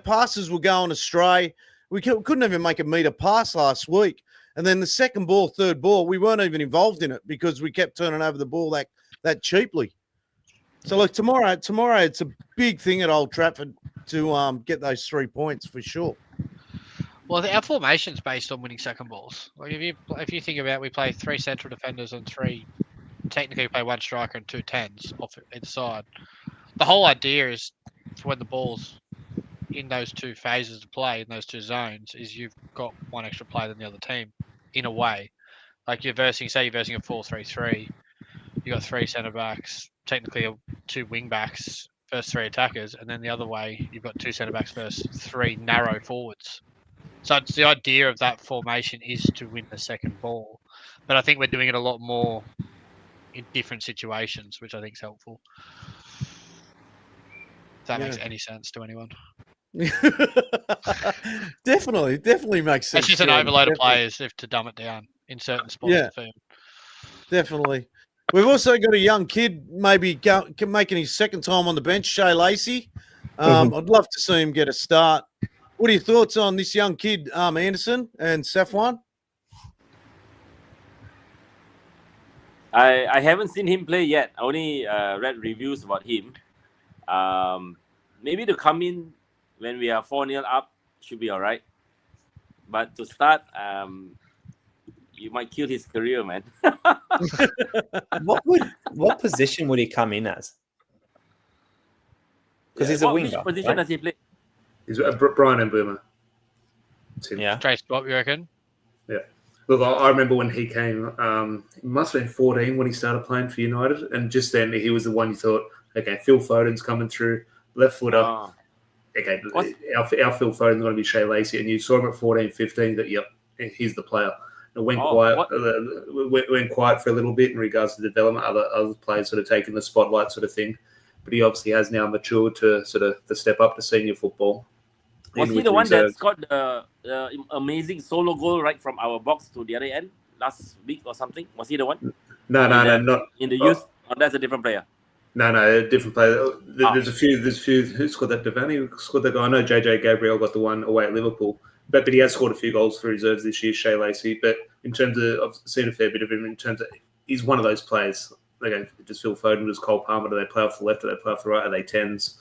passes were going astray. We couldn't even make a meter pass last week. And then the second ball, third ball, we weren't even involved in it because we kept turning over the ball that cheaply. So, look, tomorrow it's a big thing at Old Trafford to get those 3 points for sure. Well, our formation's based on winning second balls. Like if you think about it, we play 3 central defenders and 3. Technically, we play 1 striker and 2 10s off either side. The whole idea is for when the ball's in those 2 phases of play, in those 2 zones, is you've got 1 extra player than the other team, in a way. Like you're versing a 4-3-3, you got 3 centre backs, technically 2 wing backs, first 3 attackers, and then the other way you've got 2 centre backs versus 3 narrow forwards. So it's the idea of that formation is to win the second ball, but I think we're doing it a lot more in different situations, which I think is helpful. If that makes any sense to anyone. Definitely makes sense. It's just an overload of players to dumb it down in certain spots of the field. Definitely. We've also got a young kid maybe making his second time on the bench, Shea Lacey. I'd love to see him get a start. What are your thoughts on this young kid, Anderson and Safwan? I haven't seen him play yet. I only read reviews about him. Maybe to come in when we are 4-0 up should be all right. But to start, you might kill his career, man. What position would he come in as? Because he's a winger. Which position does he play? He's Brian and Boomer. Yeah. Trace, what you reckon? Yeah. Look, I remember when he came, he must have been 14 when he started playing for United. And just then he was the one you thought, okay, Phil Foden's coming through, left footer. Oh. Okay, our Phil Foden's going to be Shea Lacey. And you saw him at 14, 15 that, yep, he's the player. It went quiet for a little bit in regards to development. Other players sort of taking the spotlight sort of thing. But he obviously has now matured to sort of the step up to senior football. Was he the one that got the amazing solo goal right from our box to the other end last week or something? Was he the one? No, not in the youth. Oh, that's a different player. No, a different player. There's a few. Who scored that? Devaney scored that goal. I know JJ Gabriel got the one away at Liverpool, but he has scored a few goals for reserves this year, Shea Lacey. But in terms of, I've seen a fair bit of him. In terms of, he's one of those players. Like, does Phil Foden, does Cole Palmer? Do they play off the left? Do they play off the right? Are they 10s?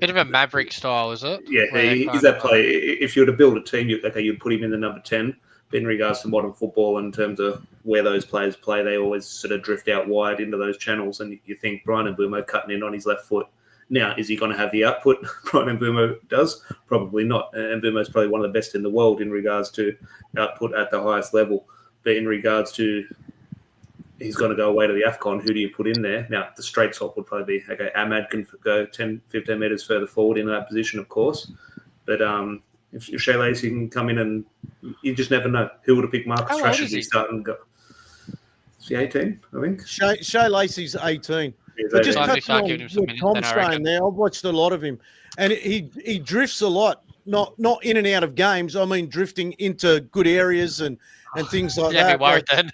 Bit of a Maverick style, is it? Yeah, he's that player. If you were to build a team, you'd put him in the number 10. in regards to modern football, in terms of where those players play, they always sort of drift out wide into those channels. And you think Brian Mbeumo cutting in on his left foot. Now, is he going to have the output Brian Mbeumo does? Probably not. And Mbeumo is probably one of the best in the world in regards to output at the highest level. But in regards to he's going to go away to the AFCON, who do you put in there? Now, the straight swap would probably be, okay, Ahmad can go 10, 15 metres further forward in that position, of course. But if Shea Lacey can come in, and you just never know. Who would have picked Marcus How old Rashford is he? to start and go? Is he 18, I think? Shea Lacey's 18. He's But just 18. Time to touching start on giving him some what minutes Tom's then, I reckon. saying there, I've watched a lot of him, and he drifts a lot. Not in and out of games. I mean, drifting into good areas and things like Yeah, that. be worried then.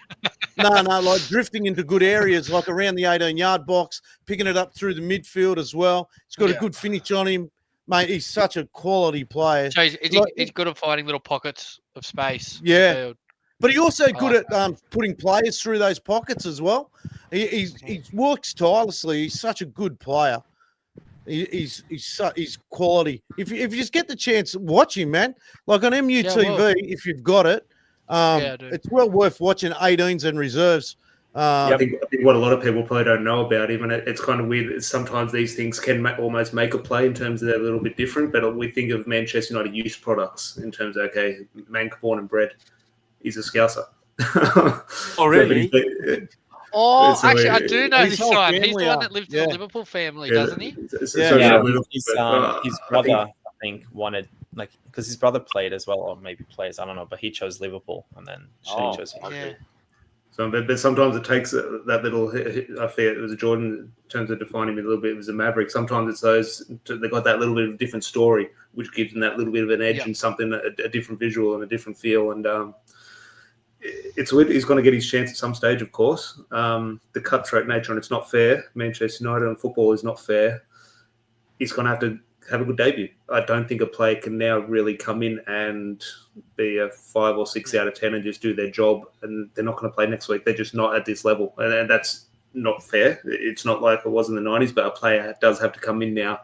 No, like drifting into good areas, like around the 18-yard box, picking it up through the midfield as well. He's got a good finish on him, mate. He's such a quality player. So he's good at finding little pockets of space. Yeah. in the field. But he also good like at putting players through those pockets as well. He works tirelessly. He's such a good player. He's quality. If you just get the chance, watch him, man. Like on MUTV, well. if you've got it, I do. it's well worth watching 18s and reserves. I think what a lot of people probably don't know about him, and it's kind of weird. Sometimes these things can almost make a play in terms of they're a little bit different. But we think of Manchester United youth products in terms of, okay, man born and bred. He's a Scouser. Oh, really? Oh, So actually, I do know his this whole one. He's family the one are. that lives in Yeah. the Liverpool family, doesn't he? His brother, I think, wanted because his brother played as well, or maybe plays. I don't know, but he chose Liverpool, and then she chose. Yeah. But sometimes it takes that little. I feel it was Jordan in terms of defining him a little bit. It was a maverick. Sometimes it's those they got that little bit of a different story, which gives them that little bit of an edge and something, a different visual and a different feel. And it's weird. He's going to get his chance at some stage, of course. The cutthroat nature, and it's not fair. Manchester United and football is not fair. He's going to have a good debut. I don't think a player can now really come in and be a 5 or 6 out of 10 and just do their job, and they're not going to play next week. They're just not at this level, and that's not fair. It's not like it was in the 90s, but a player does have to come in now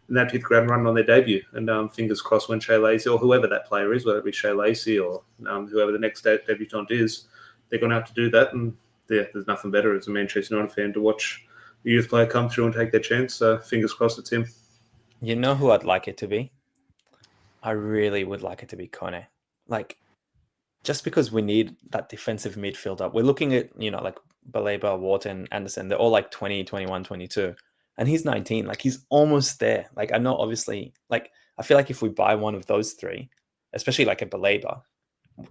and they have to hit the ground running on their debut. And fingers crossed when Shea Lacey, or whoever that player is, whether it be Shea Lacey or whoever the next debutant is, they're going to have to do that. And there's nothing better as a Manchester United fan to watch a youth player come through and take their chance. So fingers crossed it's him. You know who I'd like it to be? I really would like it to be Kone. Like, just because we need that defensive midfielder. We're looking at, like Baleba, Wharton, Anderson. They're all like 20, 21, 22. And he's 19. Like, he's almost there. Like, I know, obviously, like, I feel like if we buy one of those three, especially like a Baleba,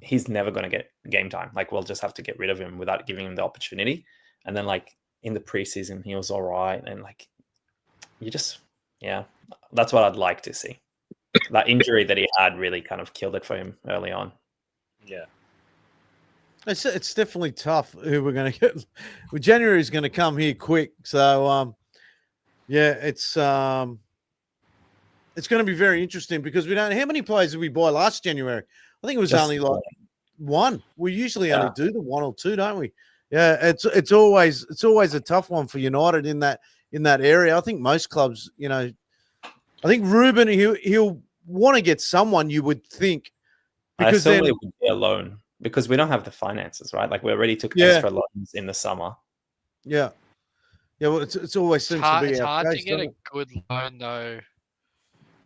he's never going to get game time. Like, we'll just have to get rid of him without giving him the opportunity. And then, like, in the preseason, he was all right. And, like, that's what I'd like to see. That injury that he had really kind of killed it for him early on. Yeah. It's definitely tough who we're going to get. Well, January is going to come here quick. So, it's going to be very interesting because we don't. How many players did we buy last January? I think it was Just only like one. We usually only do the one or two, don't we? Yeah, it's always a tough one for United in that area. I think most clubs, I think Ruben he'll want to get someone, you would think, because I assume it would be a loan because we don't have the finances, right? Like we already took extra loans in the summer. Yeah. Well, it's always seems to be it's our hard case, to get a doesn't it? good loan though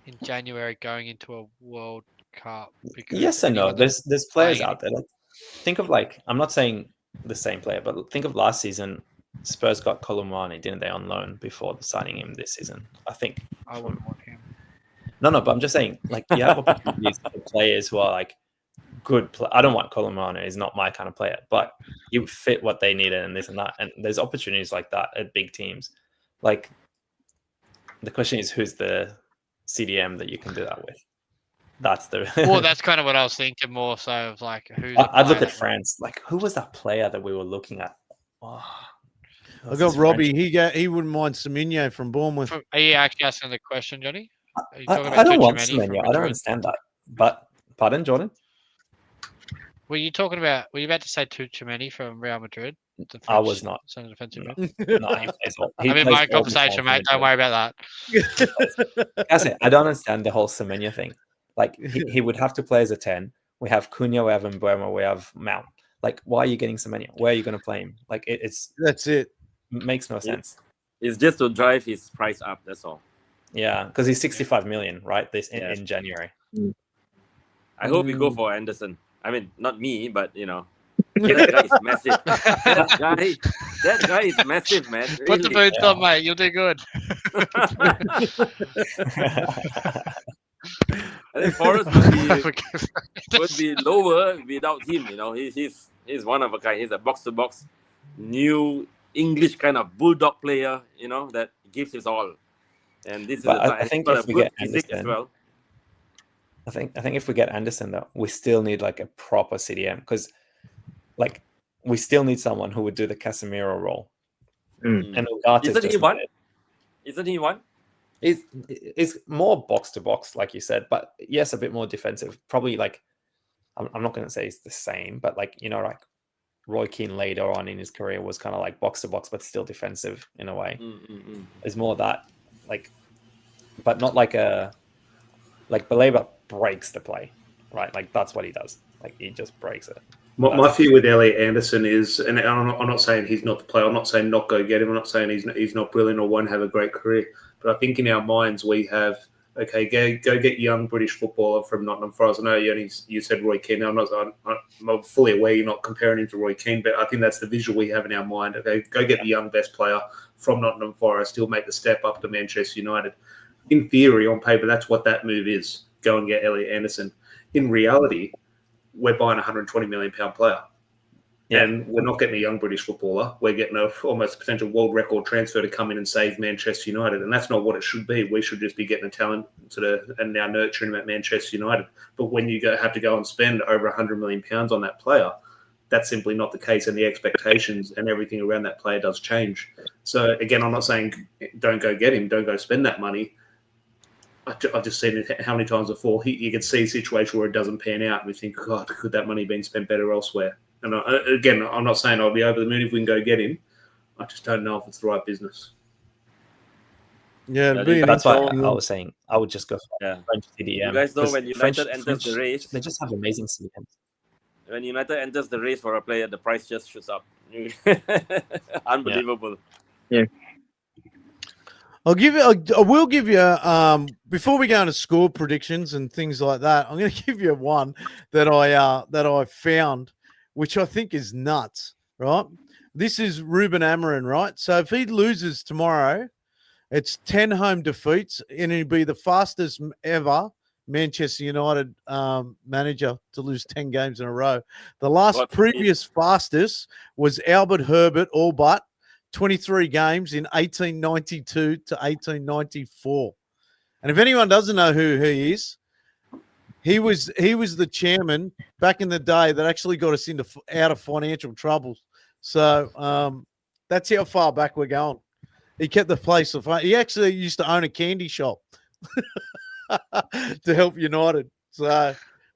in January going into a World Cup. Because Yes and no. anyone that's There's players playing out there. Like, think of I'm not saying the same player, but think of last season. Spurs got Kolomani, didn't they, on loan before signing him this season? I think. I wouldn't want him. No, but I'm just saying, like, you have opportunities for players who are like good. I don't want Kolomani; he's not my kind of player, but you fit what they needed and this and that. And there's opportunities like that at big teams. Like, the question is, who's the CDM that you can do that with? That's the. Well, that's kind of what I was thinking more so of like who's. I'd look at France. Like, who was that player that we were looking at? Oh, I got Robbie. He wouldn't mind Semenyo from Bournemouth. Are you actually asking the question, Johnny? I don't want Semenyo. I don't understand that. But pardon, Jordan. Were you talking about? Were you about to say Tuchemeni from Real Madrid? I was not. Centre defensive No. mid? No, he plays all. I'm in my conversation, mate. Don't worry about that. I don't understand the whole Semenyo thing. Like he would have to play as a 10. We have Cunha, we have Mbeumo, we have Mount. Like, why are you getting so many? Where are you going to play him? Like, That's it. Makes no sense. It's just to drive his price up. That's all. Yeah, because he's 65 million, right? In January. I hope we go for Anderson. I mean, not me, but that guy is massive. that guy is massive, man. Put the Really. boots on, mate. You'll do good. I think Forrest would be lower without him. He's one of a kind. He's a box-to-box, new English kind of bulldog player. That gives his all. And this I think if we get Anderson as well. I think if we get Anderson, though, we still need like a proper CDM, because like we still need someone who would do the Casemiro role. And Isn't he one? It's more box to box, like you said, but yes, a bit more defensive. Probably like I'm not going to say it's the same, but like like Roy Keane later on in his career was kind of like box to box, but still defensive in a way. It's more that like, but not like Baleba breaks the play, right? Like that's what he does. Like he just breaks it. My fear with Elliot Anderson is, and I'm not saying he's not the player. I'm not saying not go get him. I'm not saying he's not brilliant or won't have a great career. But I think in our minds we have, okay, go get young British footballer from Nottingham Forest. I know you said Roy Keane. I'm fully aware you're not comparing him to Roy Keane, but I think that's the visual we have in our mind. Okay, go get the young best player from Nottingham Forest. He'll make the step up to Manchester United. In theory, on paper, that's what that move is. Go and get Elliot Anderson. In reality, we're buying a £120 million player. Yeah. And we're not getting a young British footballer. We're getting almost potential world record transfer to come in and save Manchester United. And that's not what it should be. We should just be getting a talent and now nurturing him at Manchester United. But when you have to go and spend over £100 million on that player, that's simply not the case. And the expectations and everything around that player does change. So again, I'm not saying don't go get him, don't go spend that money. I've just seen it how many times before. You can see a situation where it doesn't pan out, and we think, God, could that money been spent better elsewhere? And again, I'm not saying I'll be over the moon if we can go get him. I just don't know if it's the right business. Yeah, that's why I was saying I would just go for French CDM. You guys know when United enters the race, they just have amazing CDMs. When United enters the race for a player, the price just shoots up. Unbelievable. Yeah. I will give you before we go into score predictions and things like that. I'm going to give you one that I found, which I think is nuts. Right, this is Ruben Amorim. Right, so if he loses tomorrow, it's 10 home defeats, and he'll be the fastest ever Manchester United manager to lose 10 games in a row. The last previous fastest was Albert Herbert, all but 23 games in 1892 to 1894. And if anyone doesn't know who he is, he was the chairman back in the day that actually got us out of financial troubles. So that's how far back we're going. He kept the place afloat. He actually used to own a candy shop to help United. So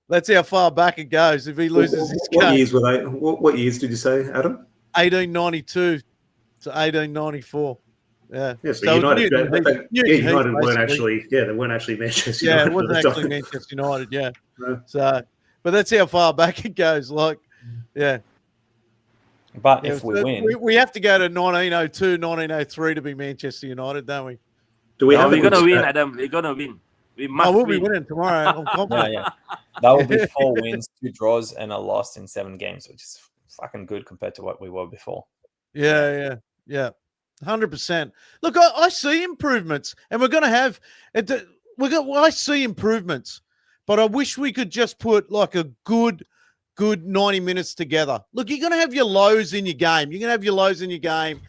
that's how far back it goes. If he loses his game. What years were they? What years did you say, Adam? 1892 to 1894. Yeah. Yeah, so United weren't actually. Yeah, they weren't actually Manchester United. Yeah, it wasn't actually Manchester United. Yeah. No. So, but that's how far back it goes. Like, yeah. But if we win, we have to go to 1902, 1903 to be Manchester United, don't we? We're gonna win, Adam. We're gonna win. We must. We'll be winning tomorrow. I'm confident. Yeah. That will be 4 wins, 2 draws, and a loss in 7 games, which is fucking good compared to what we were before. Yeah. 100%. Look, I see improvements, and we're going to have. I see improvements, but I wish we could just put like a good 90 minutes together. Look, you're going to have your lows in your game. You're going to have your lows in your game.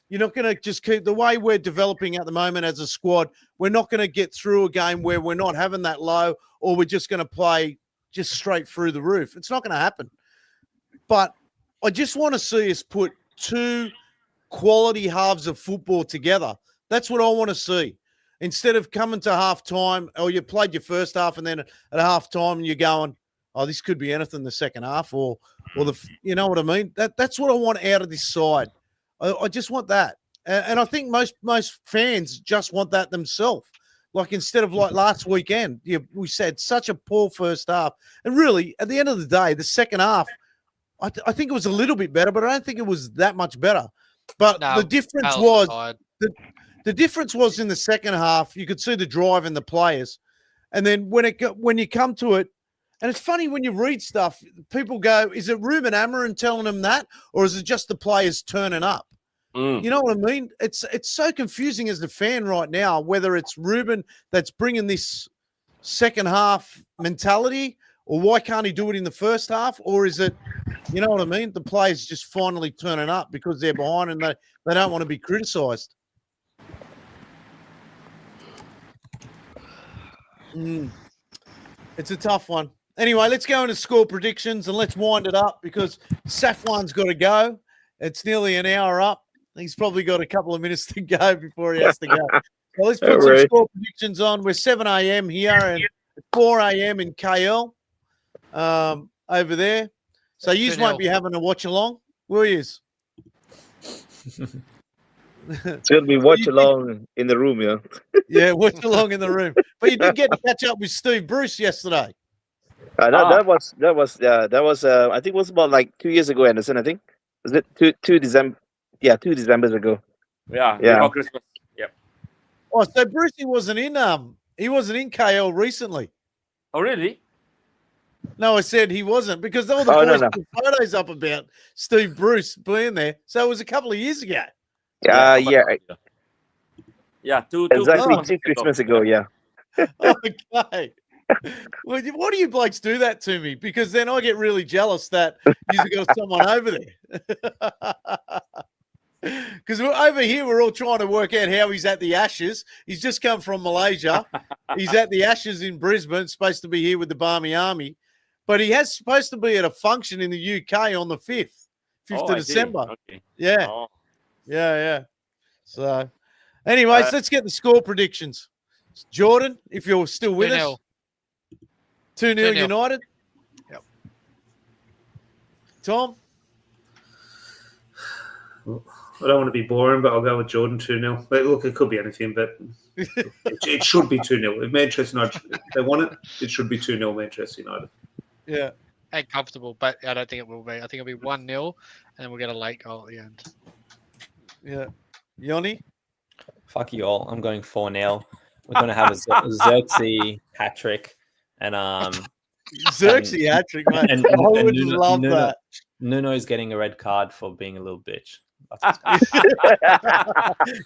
You're not going to just keep the way we're developing at the moment as a squad. We're not going to get through a game where we're not having that low, or we're just going to play just straight through the roof. It's not going to happen. But I just want to see us put 2 quality halves of football together. That's what I want to see. Instead of coming to half time, or you played your first half and then at half time and you're going, oh, this could be anything the second half, or you know what I mean? That's what I want out of this side. I just want that. And I think most fans just want that themselves. Like instead of like last weekend, we said such a poor first half. And really, at the end of the day, the second half, I think it was a little bit better, but I don't think it was that much better. But No, the difference Palace was tired. the difference was in the second half, you could see the drive in the players. And then when you come to it, and it's funny when you read stuff, people go, is it Ruben Amorim telling them that, or is it just the players turning up? You know what I mean? It's so confusing as a fan right now, whether it's Ruben that's bringing this second half mentality, or why can't he do it in the first half, or is it, you know what I mean? The players just finally turning up because they're behind and they don't want to be criticised. It's a tough one. Anyway, let's go into score predictions and let's wind it up because Safwan's got to go. It's nearly an hour up. He's probably got a couple of minutes to go before he has to go. So let's put some score predictions on. We're 7 a.m. here and 4 a.m. in KL over there. So you won't be having a watch along, will you? It's going to be watch along in the room, yeah. Yeah, watch along in the room. But you did get to catch up with Steve Bruce yesterday. That was I think it was about like 2 years ago, Anderson. I think was it 2 December? Yeah, 2 Decembers ago. Yeah. Before Christmas. Yep. Oh, so Brucey wasn't in KL recently. Oh, really? No, I said he wasn't because all the boys put photos up about Steve Bruce being there. So it was a couple of years ago. Yeah. Exactly 2 Christmas ago. Yeah. Okay. Well, why do you blokes do that to me? Because then I get really jealous that you've got someone over there. Because over here, we're all trying to work out how he's at the Ashes. He's just come from Malaysia. He's at the Ashes in Brisbane, supposed to be here with the Barmy Army. But he has supposed to be at a function in the UK on the 5th of December. Okay. Yeah. Oh. Yeah. So, anyways, let's get the score predictions. Jordan, if you're still with 2-0. us. 2-0 United. Yep. Tom? I don't want to be boring, but I'll go with Jordan 2-0. Look, it could be anything, but it should be 2-0. If Manchester United, if they want it should be 2-0 Manchester United. Yeah. And comfortable, but I don't think it will be. I think it'll be 1-0, and then we'll get a late goal at the end. Yeah. Yoni? Fuck you all. I'm going 4-0. We're going to have a Xerxes hat trick. And Xerxes hat trick, mate. And I would love that. Nuno's getting a red card for being a little bitch.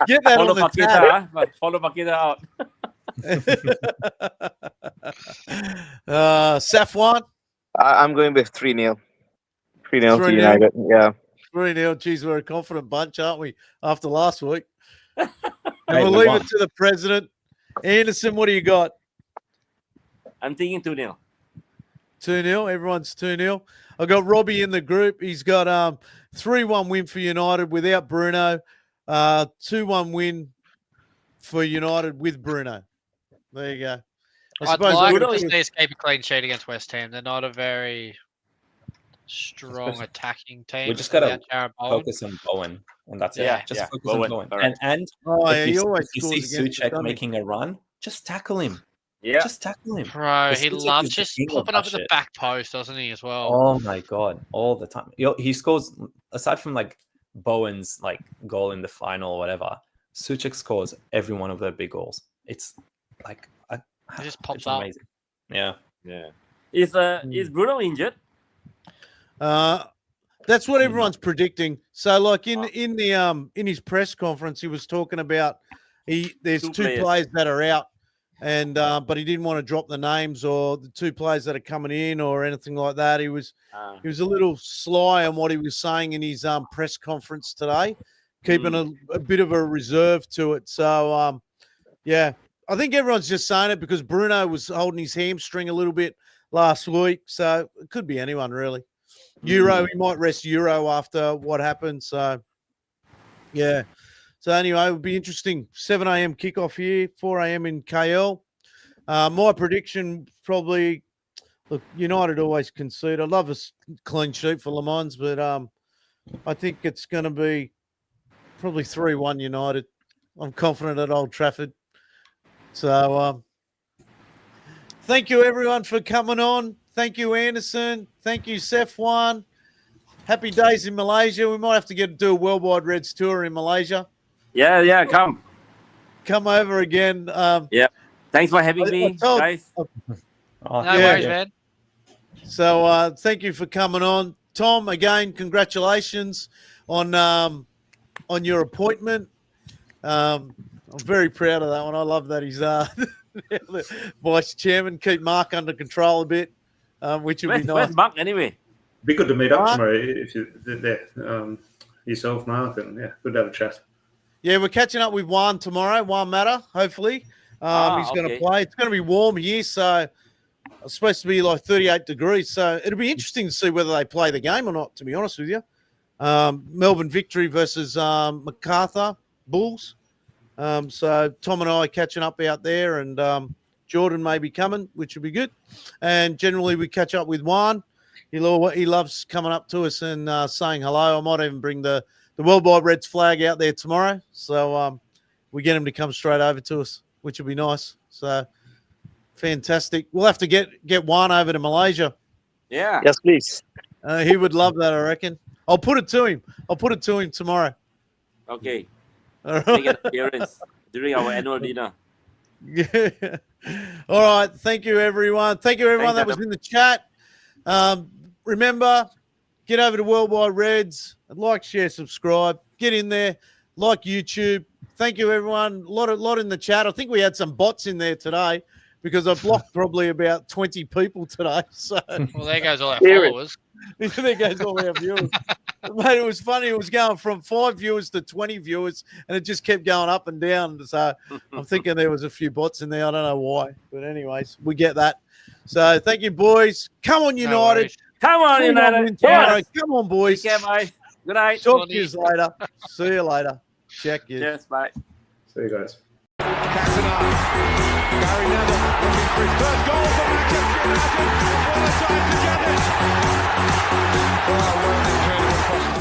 Get that Follow on the Paqueta, but follow Paqueta out. Safwan? I'm going with 3-0. 3-0 to United. Yeah. 3-0. Geez, we're a confident bunch, aren't we? After last week. And Hey, we'll we leave won. it to the president. Anderson, what do you got? I'm thinking 2-0. 2-0. Everyone's 2-0. I got Robbie in the group. He's got 3-1 win for United without Bruno. 2-1 win for United with Bruno. There you go. I'd like to see us keep a clean sheet against West Ham. They're not a very strong attacking team. We just got to without Jarrod Bowen. focus on Bowen, and that's Yeah, it. Just yeah, focus Bowen, on Bowen. correct. And he if always you scores see against the Suchek Sunday. making a run, just tackle him. Yeah. Just tackle him. Bro, Because he Suchek loves is the just king of popping that up at the shit. back post, doesn't he, as well? Oh my god, all the time. He scores aside from like Bowen's like goal in the final or whatever. Suchek scores every one of their big goals. It's like He just pops it's up. amazing. Yeah. Yeah. Is Bruno injured? That's what everyone's predicting. So, like in his press conference, he was talking about there's two players that are out, and but he didn't want to drop the names or the two players that are coming in or anything like that. He was a little sly on what he was saying in his press conference today, keeping a bit of a reserve to it. So, yeah, I think everyone's just saying it because Bruno was holding his hamstring a little bit last week, so it could be anyone really. Euro, he might rest Euro after what happened. So, yeah. So, anyway, it would be interesting. 7 a.m. kickoff here, 4 a.m. in KL. My prediction probably, look, United always concede. I love a clean sheet for Le Mans, but I think it's going to be probably 3-1 United. I'm confident at Old Trafford. So thank you everyone for coming on. Thank you, Anderson. Thank you, Sefwan. Happy days in Malaysia. We might have to do a Worldwide Reds tour in Malaysia. Yeah, come. Come over again. Yeah. Thanks for having me, guys. Oh, No Yeah. worries, man. So thank you for coming on. Tom, again, congratulations on your appointment. I'm very proud of that one. I love that he's the vice chairman. Keep Mark under control a bit, which would be nice. Where's Mark anyway? Be good to meet up Mark? tomorrow if you're there. Yourself, Mark, and yeah, good to have a chat. Yeah, we're catching up with Juan tomorrow. Juan Mata, hopefully. He's going to okay. play. It's going to be warm here, so it's supposed to be like 38 degrees. So it'll be interesting to see whether they play the game or not, to be honest with you. Melbourne Victory versus MacArthur Bulls. So Tom and I are catching up out there, and Jordan may be coming, which would be good. And generally we catch up with Juan. He loves coming up to us and saying hello. I might even bring the Worldwide Reds flag out there tomorrow. So we get him to come straight over to us, which would be nice. So fantastic. We'll have to get Juan over to Malaysia. Yeah. Yes, please. He would love that, I reckon. I'll put it to him. I'll put it to him tomorrow. Okay. All Make right. an appearance during our annual dinner. Yeah. All right. Thank you, everyone. Thank you, everyone Thanks, that was in the chat. Remember, get over to Worldwide Reds. Like, share, subscribe. Get in there. Like YouTube. Thank you, everyone. A lot in the chat. I think we had some bots in there today because I blocked probably about 20 people today. So Well, there goes all our Hear it. followers. there goes all our viewers. Mate, it was funny. It was going from 5 viewers to 20 viewers, and it just kept going up and down. So I'm thinking there was a few bots in there. I don't know why. But anyways, we get that. So thank you, boys. Come on, No United. worries. Come on, Come on, United. tomorrow. Yes. Come on, boys. Take care, bye. Good night. Talk to you later. See you later. Check you. Cheers, bye. See you guys. Cantona. Gary Neville looking for his first goal for Manchester United. What a time to get it. Well, incredible cross